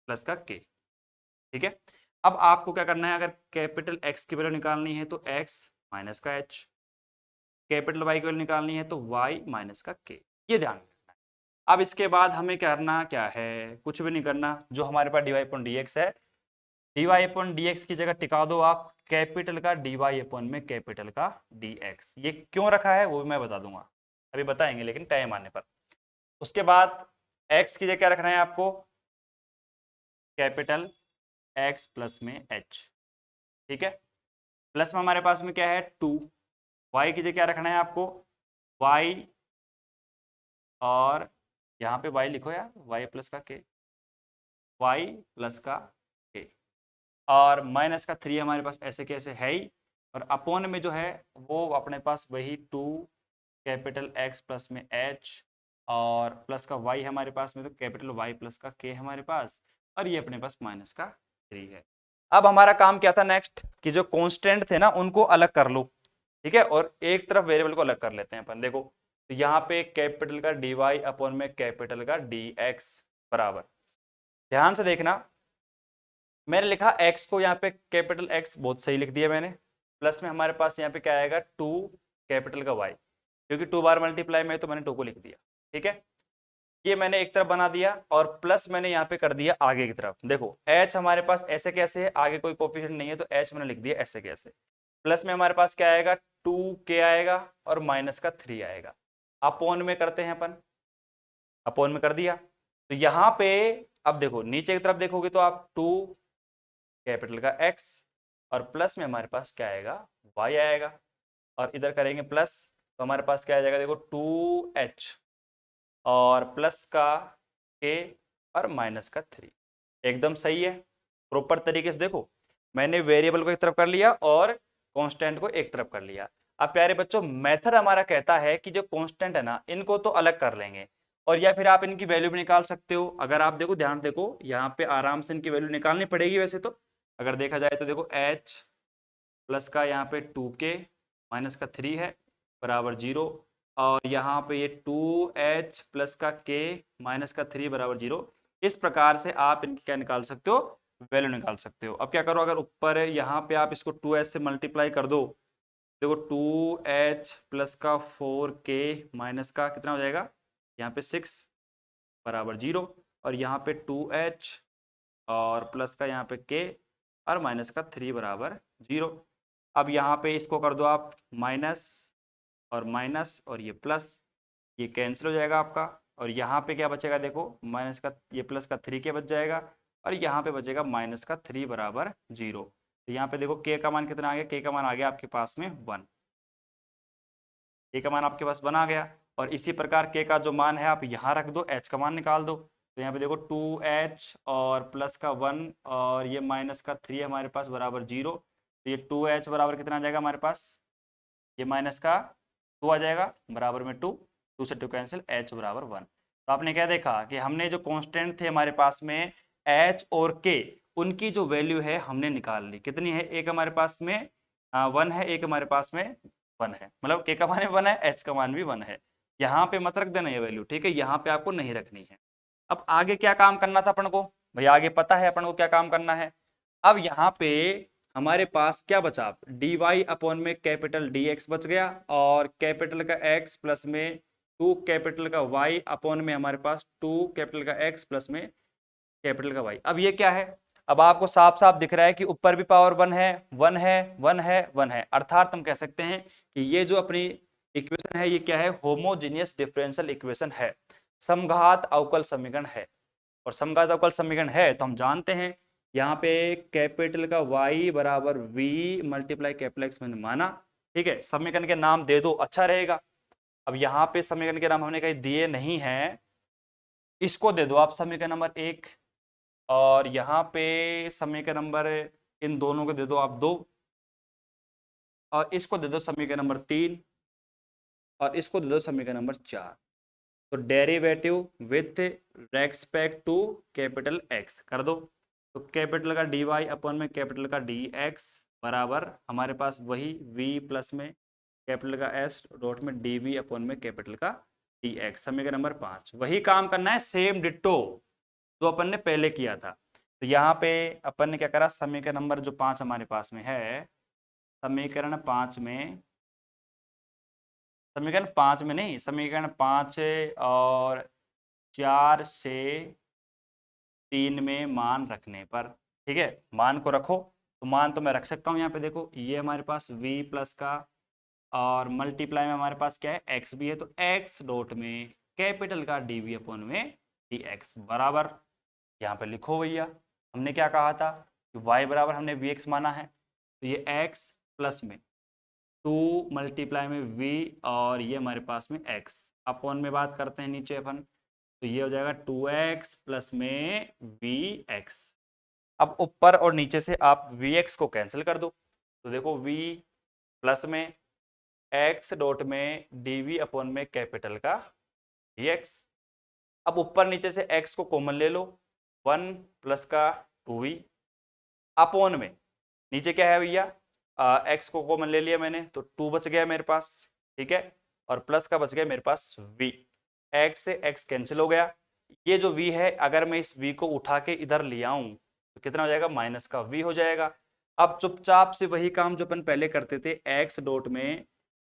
प्लस का के, ठीक है। अब आपको क्या करना है, अगर कैपिटल एक्स की वैल्यू निकालनी है तो एक्स माइनस का एच, कैपिटल वाई की वैल्यू निकालनी है तो वाई माइनस का के, ये ध्यान रखना है। अब इसके बाद हमें करना क्या है, कुछ भी नहीं करना, जो हमारे पास d y upon d x है, d y upon d x की जगह टिका दो आप कैपिटल का डी वाई अपॉन में कैपिटल का डी एक्स। ये क्यों रखा है वो भी मैं बता दूंगा, अभी बताएंगे लेकिन टाइम आने पर। उसके बाद एक्स की जगह क्या रखना है आपको, कैपिटल एक्स प्लस में एच, ठीक है। प्लस में हमारे पास में क्या है 2, वाई की जगह क्या रखना है आपको, वाई, और यहाँ पे वाई लिखो यार, वाई प्लस का के, वाई प्लस का के, और माइनस का 3 हमारे पास ऐसे कैसे है ही, और अपोन में जो है वो अपने पास वही 2 कैपिटल एक्स प्लस में एच, और प्लस का वाई हमारे पास में तो कैपिटल वाई प्लस का के हमारे पास, और ये अपने पास माइनस का 3 है। अब हमारा काम क्या था नेक्स्ट, कि जो कांस्टेंट थे ना उनको अलग कर लो, ठीक है, और एक तरफ वेरिएबल को अलग कर लेते हैं अपन। देखो तो यहाँ पे कैपिटल का डी वाई अपॉन में कैपिटल का डी एक्स बराबर, ध्यान से देखना, मैंने लिखा x को यहाँ पे कैपिटल X बहुत सही लिख दिया मैंने, प्लस में हमारे पास यहाँ पे क्या आएगा 2 कैपिटल का y, क्योंकि 2 बार मल्टीप्लाई में तो मैंने 2 को लिख दिया, ठीक है। ये मैंने एक तरफ बना दिया, और प्लस मैंने यहाँ पे कर दिया आगे की तरफ। देखो h हमारे पास ऐसे कैसे है, आगे कोई कोफिशिएंट नहीं है तो h मैंने लिख दिया ऐसे कैसे, प्लस में हमारे पास क्या आएगा 2k आएगा और माइनस का 3 आएगा, अपोन में करते हैं अपन, अपोन में कर दिया। तो यहाँ पे अब देखो नीचे की तरफ देखोगे तो आप 2 कैपिटल का x और प्लस में हमारे पास क्या आएगा y आएगा, और इधर करेंगे प्लस तो हमारे पास क्या आ जाएगा, देखो 2h और प्लस का k और माइनस का 3, एकदम सही है। प्रॉपर तरीके से देखो, मैंने वेरिएबल को एक तरफ कर लिया और कांस्टेंट को एक तरफ कर लिया। अब प्यारे बच्चों मेथड हमारा कहता है कि जो कांस्टेंट है ना इनको तो अलग कर लेंगे, और या फिर आप इनकी वैल्यू भी निकाल सकते हो। अगर आप देखो ध्यान देखो यहाँ पे आराम से इनकी वैल्यू निकालनी पड़ेगी वैसे तो, अगर देखा जाए तो देखो h प्लस का यहाँ पे 2k माइनस का 3 है बराबर 0, और यहाँ पे ये 2h प्लस का k माइनस का 3 बराबर 0। इस प्रकार से आप इनकी क्या निकाल सकते हो, वैल्यू निकाल सकते हो। अब क्या करो, अगर ऊपर यहाँ पे आप इसको 2h से मल्टीप्लाई कर दो, देखो 2h प्लस का 4k माइनस का कितना हो जाएगा, यहाँ पे 6 बराबर 0, और यहाँ पे 2h और प्लस का यहाँ पे k और माइनस का 3 बराबर 0। अब यहाँ पे इसको कर दो आप माइनस और माइनस, और ये प्लस, ये कैंसिल हो जाएगा आपका, और यहाँ पे क्या बचेगा, देखो माइनस का ये प्लस का 3 के बच जाएगा, और यहाँ पे बचेगा माइनस का 3 बराबर 0। तो यहाँ पे देखो के का मान कितना आ गया, के का मान आ गया आपके पास में 1, के का मान आपके पास 1 आ गया। और इसी प्रकार के का जो मान है आप यहाँ रख दो, एच का मान निकाल दो, तो यहाँ पे देखो 2h और प्लस का 1 और ये माइनस का 3 हमारे पास बराबर 0। तो ये 2h बराबर कितना आ जाएगा हमारे पास, ये माइनस का 2 आ जाएगा बराबर में 2, 2 से 2 कैंसिल, h बराबर 1। तो आपने क्या देखा कि हमने जो कांस्टेंट थे हमारे पास में h और k, उनकी जो वैल्यू है हमने निकाल ली। कितनी है, एक हमारे पास में 1 है, एक हमारे पास में 1 है, मतलब k का मान भी 1 है, h का मान भी 1 है। यहाँ पे मत रख देना ये वैल्यू, ठीक है, यहाँ पे आपको नहीं रखनी है। अब आगे क्या काम करना था अपन को, भैया आगे पता है अपन को क्या काम करना है। अब यहाँ पे हमारे पास क्या बचा, डी वाई अपॉन में कैपिटल डी एक्स बच गया, और कैपिटल का एक्स प्लस में 2 कैपिटल का वाई अपॉन में हमारे पास 2 कैपिटल का एक्स प्लस में कैपिटल का वाई। अब ये क्या है, अब आपको साफ साफ दिख रहा है कि ऊपर भी पावर 1 है, 1 है, 1 है, 1 है, अर्थात हम कह सकते हैं कि ये जो अपनी इक्वेशन है ये क्या है, होमोजीनियस डिफरेंशियल इक्वेशन है, समघात अवकल समीकरण है। और समघात अवकल समीकरण है तो हम जानते हैं यहाँ पे कैपिटल का y बराबर v मल्टीप्लाई कैपिटल x मैंने माना, ठीक है, समीकरण के नाम दे दो अच्छा रहेगा। अब यहाँ पे समीकरण के नाम हमने कहीं दिए नहीं है, इसको दे दो आप समीकरण नंबर 1, और यहाँ पे समीकरण नंबर इन दोनों को दे दो आप 2, और इसको दे दो समीकरण नंबर 3 और इसको दे दो समीकरण नंबर 4। तो derivative with respect to capital x कर दो। तो कैपिटल का डी वाई अपॉन में कैपिटल का डी एक्स बराबर हमारे पास वही v प्लस में कैपिटल का एस डॉट में डी वी अपॉन में कैपिटल का डी एक्स। समीकरण नंबर 5 वही काम करना है, सेम डिट्टो जो अपन ने पहले किया था। तो यहाँ पे अपन ने क्या करा, समीकरण नंबर जो 5 हमारे पास में है, समीकरण 5 में, समीकरण 5 में नहीं, समीकरण 5 और 4 से 3 में मान रखने पर, ठीक है, मान को रखो। तो मान तो मैं रख सकता हूँ यहाँ पे, देखो ये हमारे पास v प्लस का और मल्टीप्लाई में हमारे पास क्या है x भी है, तो x डॉट में कैपिटल का डी वी अपॉन में डी एक्स बराबर, यहाँ पे लिखो भैया हमने क्या कहा था कि y बराबर हमने वी एक्स माना है, तो ये x प्लस में 2 मल्टीप्लाई में v और ये हमारे पास में x अपॉन में बात करते हैं नीचे अपन, तो ये हो जाएगा 2x प्लस में vx। अब ऊपर और नीचे से आप vx को कैंसिल कर दो, तो देखो v प्लस में x डॉट में dv अपॉन में कैपिटल का dx। अब ऊपर नीचे से x को कॉमन ले लो, 1 प्लस का 2v अपॉन में नीचे क्या है भैया, x को कॉमन ले लिया मैंने तो 2 बच गया मेरे पास, ठीक है, और प्लस का बच गया मेरे पास v, x से x कैंसिल हो गया। ये जो v है अगर मैं इस v को उठा के इधर ले आऊं तो कितना हो जाएगा, माइनस का v हो जाएगा। अब चुपचाप से वही काम जो अपन पहले करते थे, x डॉट में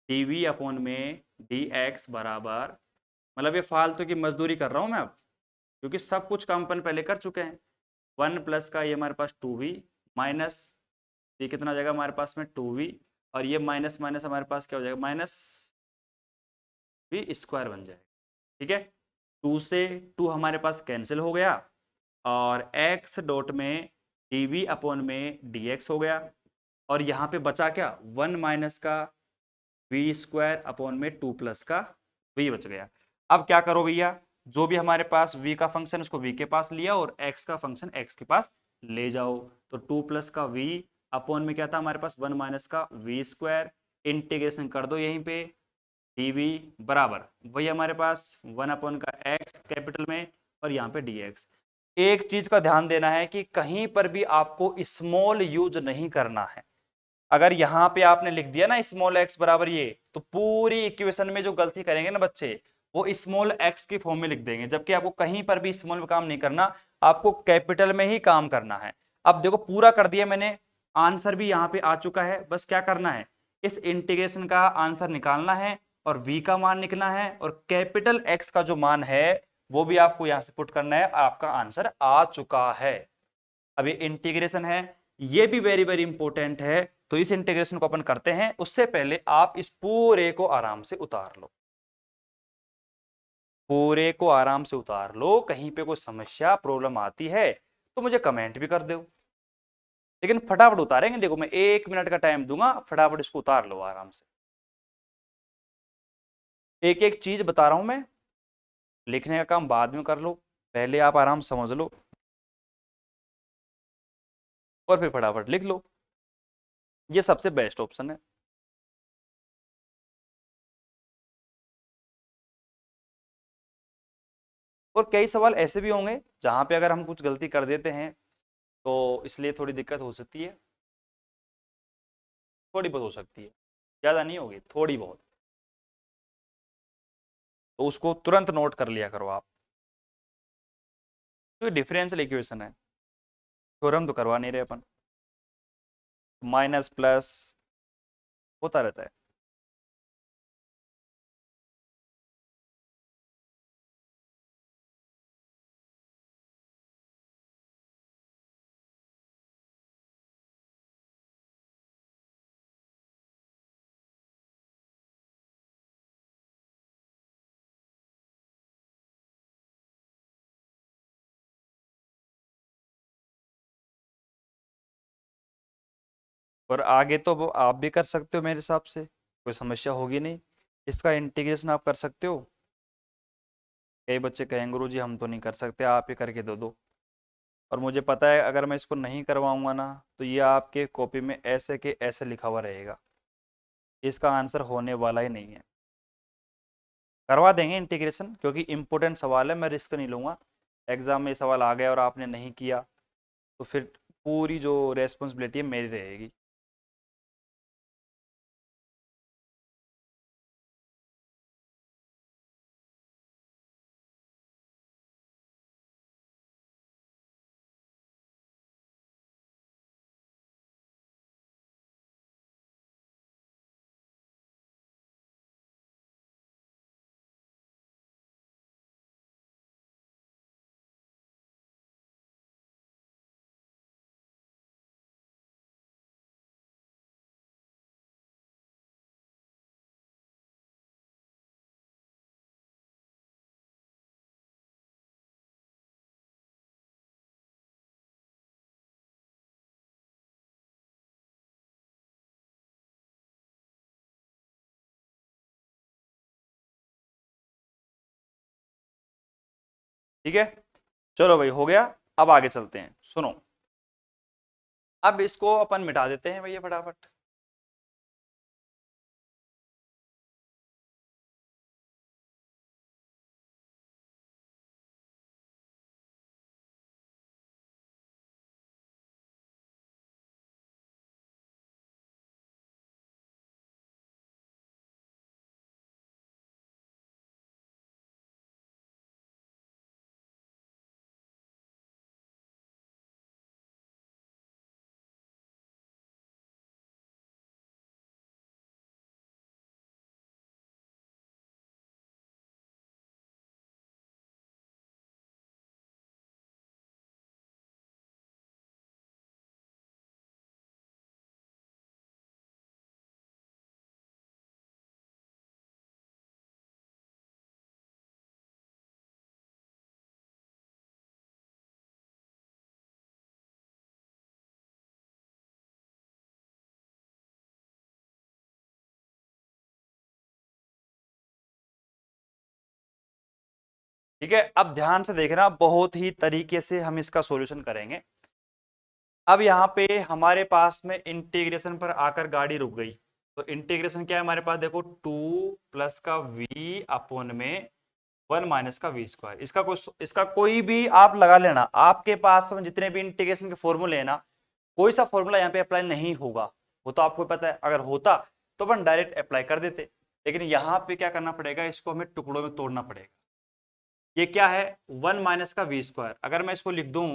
dv अपॉन में dx बराबर, मतलब ये फालतू की मजदूरी कर रहा हूं मैं अब, क्योंकि सब कुछ काम अपन पहले कर चुके हैं। 1 प्लस का ये हमारे पास 2v माइनस ये कितना हो जाएगा हमारे पास में 2v, और ये माइनस माइनस हमारे पास क्या हो जाएगा, माइनस v स्क्वायर बन जाएगा, ठीक है। 2 से 2 हमारे पास कैंसिल हो गया और x डॉट में dv अपॉन में dx हो गया, और यहाँ पे बचा क्या, 1 माइनस का v स्क्वायर अपॉन में 2 प्लस का v बच गया। अब क्या करो भैया, जो भी हमारे पास v का फंक्शन उसको v के पास लिया और x का फंक्शन x के पास ले जाओ, तो 2 प्लस का v अपॉन में क्या था हमारे पास 1 माइनस का v स्क्वायर, इंटीग्रेशन कर दो यहीं पे dv बराबर वही हमारे पास 1 अपॉन का x कैपिटल में और यहाँ पे dx। एक चीज का ध्यान देना है कि कहीं पर भी आपको स्मॉल यूज नहीं करना है। अगर यहाँ पे आपने लिख दिया ना स्मॉल x बराबर ये, तो पूरी इक्वेशन में जो गलती करेंगे ना बच्चे वो स्मॉल x की फॉर्म में लिख देंगे, जबकि आपको कहीं पर भी स्मॉल में काम नहीं करना, आपको कैपिटल में ही काम करना है। अब देखो पूरा कर दिया मैंने, आंसर भी यहाँ पे आ चुका है, बस क्या करना है, इस इंटीग्रेशन का आंसर निकालना है और v का मान निकलना है और कैपिटल x का जो मान है वो भी आपको यहां से पुट करना है, आपका आंसर आ चुका है। अब ये इंटीग्रेशन है, ये भी वेरी वेरी इंपॉर्टेंट है, तो इस इंटीग्रेशन को अपन करते हैं, उससे पहले आप इस पूरे को आराम से उतार लो, पूरे को आराम से उतार लो। कहीं पे कोई समस्या प्रॉब्लम आती है तो मुझे कमेंट भी कर दो, लेकिन फटाफट उतारेंगे। देखो मैं 1 मिनट का टाइम दूंगा, फटाफट इसको उतार लो आराम से। एक एक चीज बता रहा हूं मैं, लिखने का काम बाद में कर लो, पहले आप आराम समझ लो और फिर फटाफट लिख लो, ये सबसे बेस्ट ऑप्शन है। और कई सवाल ऐसे भी होंगे जहां पे अगर हम कुछ गलती कर देते हैं तो इसलिए थोड़ी दिक्कत हो सकती है, थोड़ी बहुत हो सकती है, ज़्यादा नहीं होगी, थोड़ी बहुत, तो उसको तुरंत नोट कर लिया करो आप। तो डिफरेंशियल इक्वेशन है, थ्योरम तो करवा नहीं रहे अपन, माइनस प्लस होता रहता है। और आगे तो वो आप भी कर सकते हो मेरे हिसाब से, कोई समस्या होगी नहीं, इसका इंटीग्रेशन आप कर सकते हो। कई बच्चे कहेंगे गुरु जी हम तो नहीं कर सकते, आप ही करके दे दो, और मुझे पता है अगर मैं इसको नहीं करवाऊंगा ना तो ये आपके कॉपी में ऐसे के ऐसे लिखा हुआ रहेगा, इसका आंसर होने वाला ही नहीं है। करवा देंगे इंटीग्रेशन, क्योंकि इंपॉर्टेंट सवाल है, मैं रिस्क नहीं लूंगा। एग्जाम में ये सवाल आ गया और आपने नहीं किया तो फिर पूरी जो रेस्पॉन्सिबिलिटी है मेरी रहेगी। ठीक है, चलो भाई हो गया। अब आगे चलते हैं, सुनो। अब इसको अपन मिटा देते हैं भैया फटाफट। ठीक है, अब ध्यान से देखना, बहुत ही तरीके से हम इसका सॉल्यूशन करेंगे। अब यहाँ पे हमारे पास में इंटीग्रेशन पर आकर गाड़ी रुक गई। तो इंटीग्रेशन क्या है हमारे पास, देखो 2 प्लस का v अपॉन में 1 माइनस का v²। इसका कोई भी आप लगा लेना, आपके पास में जितने भी इंटीग्रेशन के फॉर्मूले हैं ना, कोई सा फॉर्मूला यहाँ पे अप्लाई नहीं होगा। वो तो आपको पता है, अगर होता तो अपन डायरेक्ट अप्लाई कर देते। लेकिन यहाँ पे क्या करना पड़ेगा, इसको हमें टुकड़ों में तोड़ना पड़ेगा। ये क्या है, 1 माइनस का v²। अगर मैं इसको लिख दूं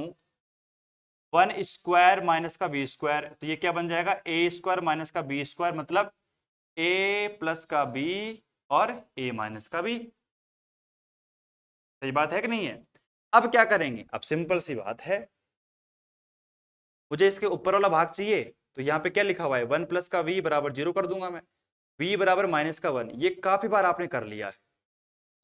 1² माइनस का v², तो ये क्या बन जाएगा, a² माइनस का b², मतलब a प्लस का b और a माइनस का b। सही बात है कि नहीं है। अब क्या करेंगे, अब सिंपल सी बात है, मुझे इसके ऊपर वाला भाग चाहिए। तो यहाँ पे क्या लिखा हुआ है, 1 प्लस का v बराबर 0 कर दूंगा मैं। v बराबर माइनस का 1, ये काफी बार आपने कर लिया है।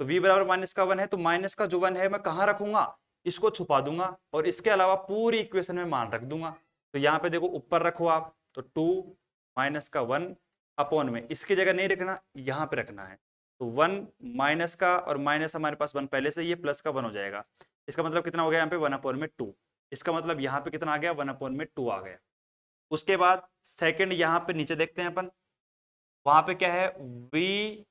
तो v बराबर माइनस का 1 है, तो माइनस का जो 1 है मैं कहाँ रखूंगा, इसको छुपा दूंगा और इसके अलावा पूरी इक्वेशन में मान रख दूंगा। तो यहाँ पे देखो ऊपर रखो आप, तो 2 माइनस का 1 अपॉन में, इसकी जगह नहीं रखना, यहाँ पे रखना है। तो 1 माइनस का, और माइनस हमारे पास 1 पहले से, ये प्लस का 1 हो जाएगा। इसका मतलब कितना हो गया यहाँ पे, 1 अपॉन में 2। इसका मतलब यहाँ पे कितना आ गया, 1 अपॉन में 2 आ गया। उसके बाद सेकंड यहाँ पे नीचे देखते हैं अपन, वहां पे क्या है v,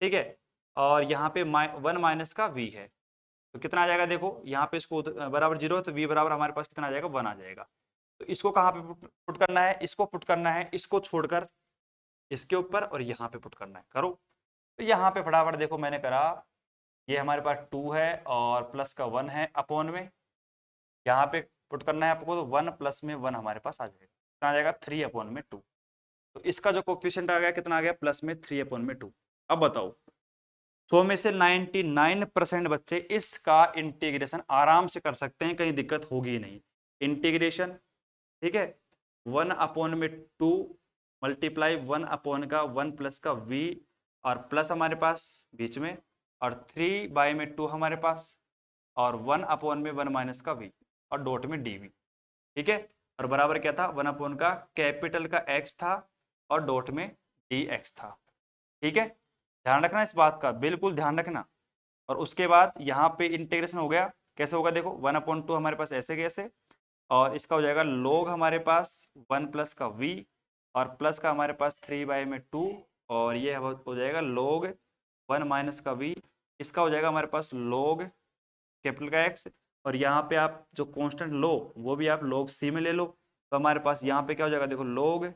ठीक है, और यहाँ पे 1 माइनस का v है। तो कितना आ जाएगा, देखो यहाँ पे इसको बराबर 0 है, तो v बराबर हमारे पास कितना आ जाएगा, 1 आ जाएगा। तो इसको कहाँ पे पुट करना है, इसको पुट करना है, इसको छोड़कर इसके ऊपर, और यहाँ पे पुट करना है, करो। तो यहाँ पे फटाफट देखो मैंने करा, ये हमारे पास 2 है और प्लस का 1 है अपॉन में, यहाँ पे पुट करना है आपको, तो 1 प्लस में 1 हमारे पास आ जाएगा, कितना आ जाएगा, 3 अपॉन में 2। तो इसका जो कोफिशिएंट आ गया कितना आ गया, प्लस में 3 अपॉन में 2। अब बताओ, 100 में से 99% बच्चे इसका इंटीग्रेशन आराम से कर सकते हैं, कहीं दिक्कत होगी ही नहीं। इंटीग्रेशन, ठीक है, 1 अपॉन में 2 मल्टीप्लाई 1 अपॉन का 1 प्लस का v, और प्लस हमारे पास बीच में, और 3/2 हमारे पास, और 1 अपॉन में 1 माइनस का v, और डॉट में dv। ठीक है, और बराबर क्या था, 1 अपॉन का कैपिटल का x था और डॉट में dx था। ठीक है, ध्यान रखना इस बात का, बिल्कुल ध्यान रखना। और उसके बाद यहाँ पे इंटीग्रेशन हो गया, कैसे होगा देखो, 1/2 हमारे पास ऐसे कैसे, और इसका हो जाएगा log हमारे पास 1 प्लस का v, और प्लस का हमारे पास 3/2 और ये हो जाएगा log 1 माइनस का v, इसका हो जाएगा हमारे पास log कैपिटल का x, और यहाँ पे आप जो कांस्टेंट लो वो भी आप log c में ले लो, तो हमारे पास यहाँ पे क्या हो जाएगा, देखो log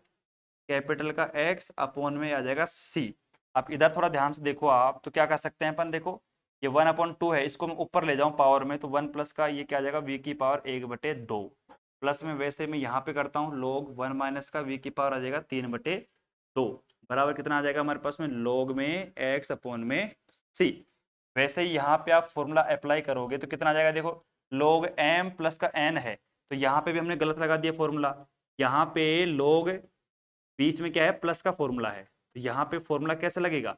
कैपिटल का x अपॉन में आ जाएगा c। आप इधर थोड़ा ध्यान से देखो, आप तो क्या कर सकते हैं अपन, देखो ये 1/2 है, इसको मैं ऊपर ले जाऊं पावर में तो 1 प्लस का ये क्या आ जाएगा v की पावर 1/2 प्लस में वैसे मैं यहाँ पे करता हूँ log 1 माइनस का v की पावर आ जाएगा 3/2 बराबर कितना आ जाएगा हमारे पास में log में x अपॉन में c। वैसे ही यहाँ पे आप फॉर्मूला अप्लाई करोगे तो कितना आ जाएगा, देखो log m प्लस का n है, तो यहाँ पे भी हमने गलत लगा दिया फॉर्मूला, यहाँ पे log बीच में क्या है प्लस का फॉर्मूला है, तो यहाँ पे फॉर्मूला कैसे लगेगा,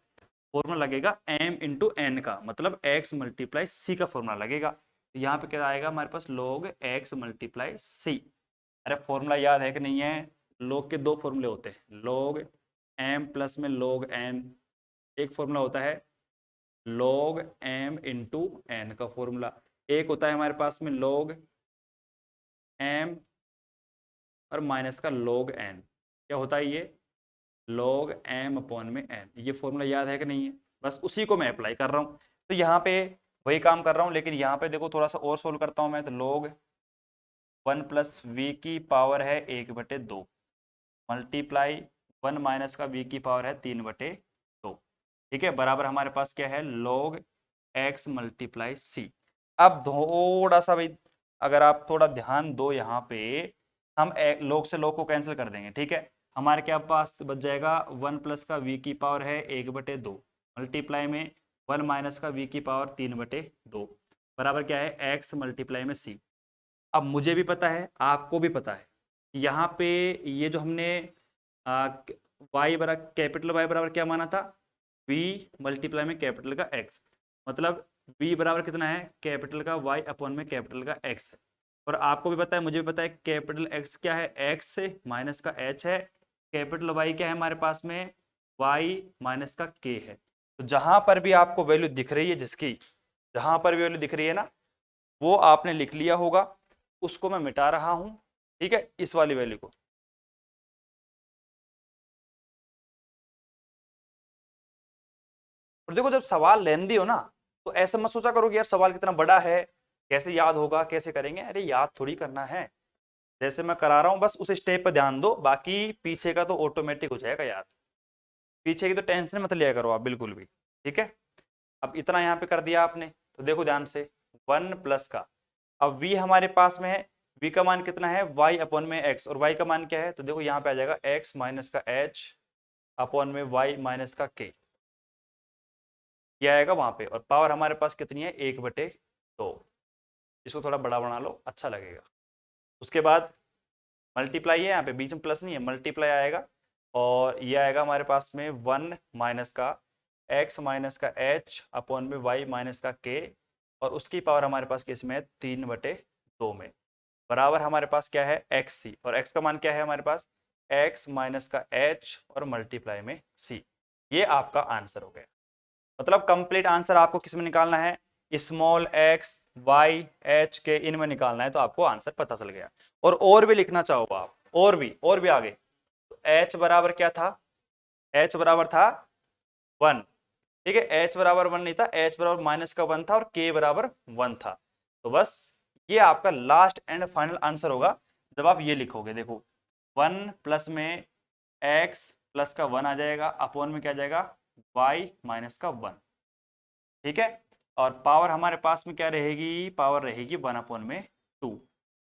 फॉर्मूला लगेगा m इंटू एन का, मतलब x मल्टीप्लाई c का फॉर्मूला लगेगा, तो यहाँ पे क्या आएगा हमारे पास log x मल्टीप्लाई c। अरे फॉर्मूला याद है कि नहीं है, log के दो फॉर्मूले होते हैं, log m प्लस में log n, एक फॉर्मूला होता है log m इंटू एन का फॉर्मूला, एक होता है हमारे पास में log m और माइनस का log n, क्या होता है ये log m अपॉन में n, ये फॉर्मूला याद है कि नहीं है, बस उसी को मैं अप्लाई कर रहा हूँ, तो यहाँ पे वही काम कर रहा हूँ, लेकिन यहाँ पे देखो थोड़ा सा और सोल्व करता हूँ मैं, तो log 1 प्लस वी की पावर है 1/2 मल्टीप्लाई 1 माइनस का v की पावर है 3/2, ठीक है, बराबर हमारे पास क्या है log x मल्टीप्लाई c। अब थोड़ा सा भाई अगर आप थोड़ा ध्यान दो, यहाँ पे हम log से log को कैंसिल कर देंगे, ठीक है, हमारे क्या पास बच जाएगा 1 प्लस का v की पावर है 1/2 मल्टीप्लाई में 1 माइनस का v की पावर 3/2 बराबर क्या है x मल्टीप्लाई में c। अब मुझे भी पता है आपको भी पता है, यहाँ पे ये जो हमने y बराबर कैपिटल y बराबर क्या माना था, v मल्टीप्लाई में कैपिटल का x, मतलब v बराबर कितना है कैपिटल का y अपॉन में कैपिटल का x है, और आपको भी पता है मुझे भी पता है कैपिटल x क्या है x से माइनस का h है, कैपिटल y क्या है हमारे पास में y माइनस का k है। तो जहां पर भी आपको वैल्यू दिख रही है, जिसकी जहां पर भी वैल्यू दिख रही है ना, वो आपने लिख लिया होगा, उसको मैं मिटा रहा हूं, ठीक है, इस वाली वैल्यू को। और देखो जब सवाल लेंदी हो ना, तो ऐसा मत सोचा करो कि यार सवाल कितना बड़ा है, कैसे याद होगा, कैसे करेंगे, अरे याद थोड़ी करना है, जैसे मैं करा रहा हूँ बस उस स्टेप पर ध्यान दो, बाकी पीछे का तो ऑटोमेटिक हो जाएगा याद, पीछे की तो टेंशन मत लिया करो आप बिल्कुल भी, ठीक है। अब इतना यहाँ पे कर दिया आपने, तो देखो ध्यान से 1 प्लस का, अब v हमारे पास में है, v का मान कितना है y अपॉन में x, और y का मान क्या है, तो देखो यहाँ पे आ जाएगा x माइनस का h अपॉन में y माइनस का k, क्या आएगा वहां पे, और पावर हमारे पास कितनी है 1/2, इसको थोड़ा बड़ा बना लो अच्छा लगेगा। उसके बाद मल्टीप्लाई है, यहाँ पे बीच में प्लस नहीं है, मल्टीप्लाई आएगा, और ये आएगा हमारे पास में 1 माइनस का x माइनस का h अपॉन में y माइनस का k, और उसकी पावर हमारे पास किस में है 3/2 में, बराबर हमारे पास क्या है xc, और x का मान क्या है हमारे पास x माइनस का h और मल्टीप्लाई में c। ये आपका आंसर हो गया, मतलब कंप्लीट आंसर आपको किस में निकालना है, स्मॉल x y h के इनमें निकालना है, तो आपको आंसर पता चल गया। और भी लिखना चाहो आप, और भी आगे, तो h बराबर क्या था, h बराबर था 1, ठीक है, h बराबर 1 नहीं था, h बराबर माइनस का 1 था, और k बराबर 1 था, तो बस ये आपका लास्ट एंड फाइनल आंसर होगा जब आप ये लिखोगे। देखो 1 प्लस में x प्लस का 1 आ जाएगा, अपॉन में क्या आ जाएगा y माइनस का 1, ठीक है, और पावर हमारे पास में क्या रहेगी, पावर रहेगी 1/2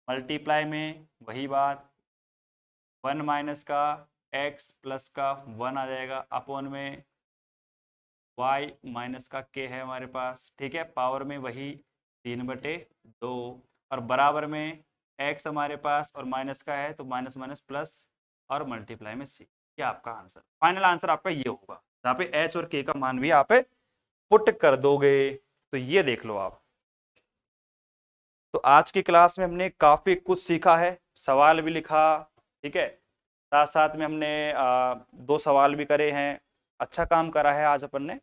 मल्टीप्लाई में वही बात 1 माइनस का x प्लस का 1 आ जाएगा, अपॉन में y माइनस का k है हमारे पास, ठीक है, पावर में वही 3/2, और बराबर में x हमारे पास और माइनस का है, तो माइनस माइनस प्लस, और मल्टीप्लाई में c। ये आपका आंसर, फाइनल आंसर आपका ये होगा, जहाँ पे h और k का मान भी आप पुट कर दोगे। तो ये देख लो आप। तो आज की क्लास में हमने काफी कुछ सीखा है, सवाल भी लिखा, ठीक है, साथ साथ में हमने 2 सवाल भी करे हैं, अच्छा काम करा है आज अपन ने,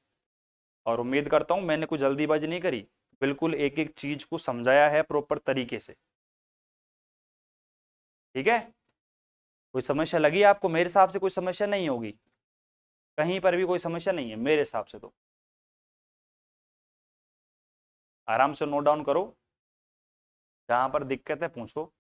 और उम्मीद करता हूँ मैंने कुछ जल्दीबाजी नहीं करी, बिल्कुल एक एक चीज को समझाया है प्रॉपर तरीके से, ठीक है। कोई समस्या लगी आपको? मेरे हिसाब से कोई समस्या नहीं होगी, कहीं पर भी कोई समस्या नहीं है मेरे हिसाब से। तो आराम से नोट डाउन करो, जहां पर दिक्कत है पूछो।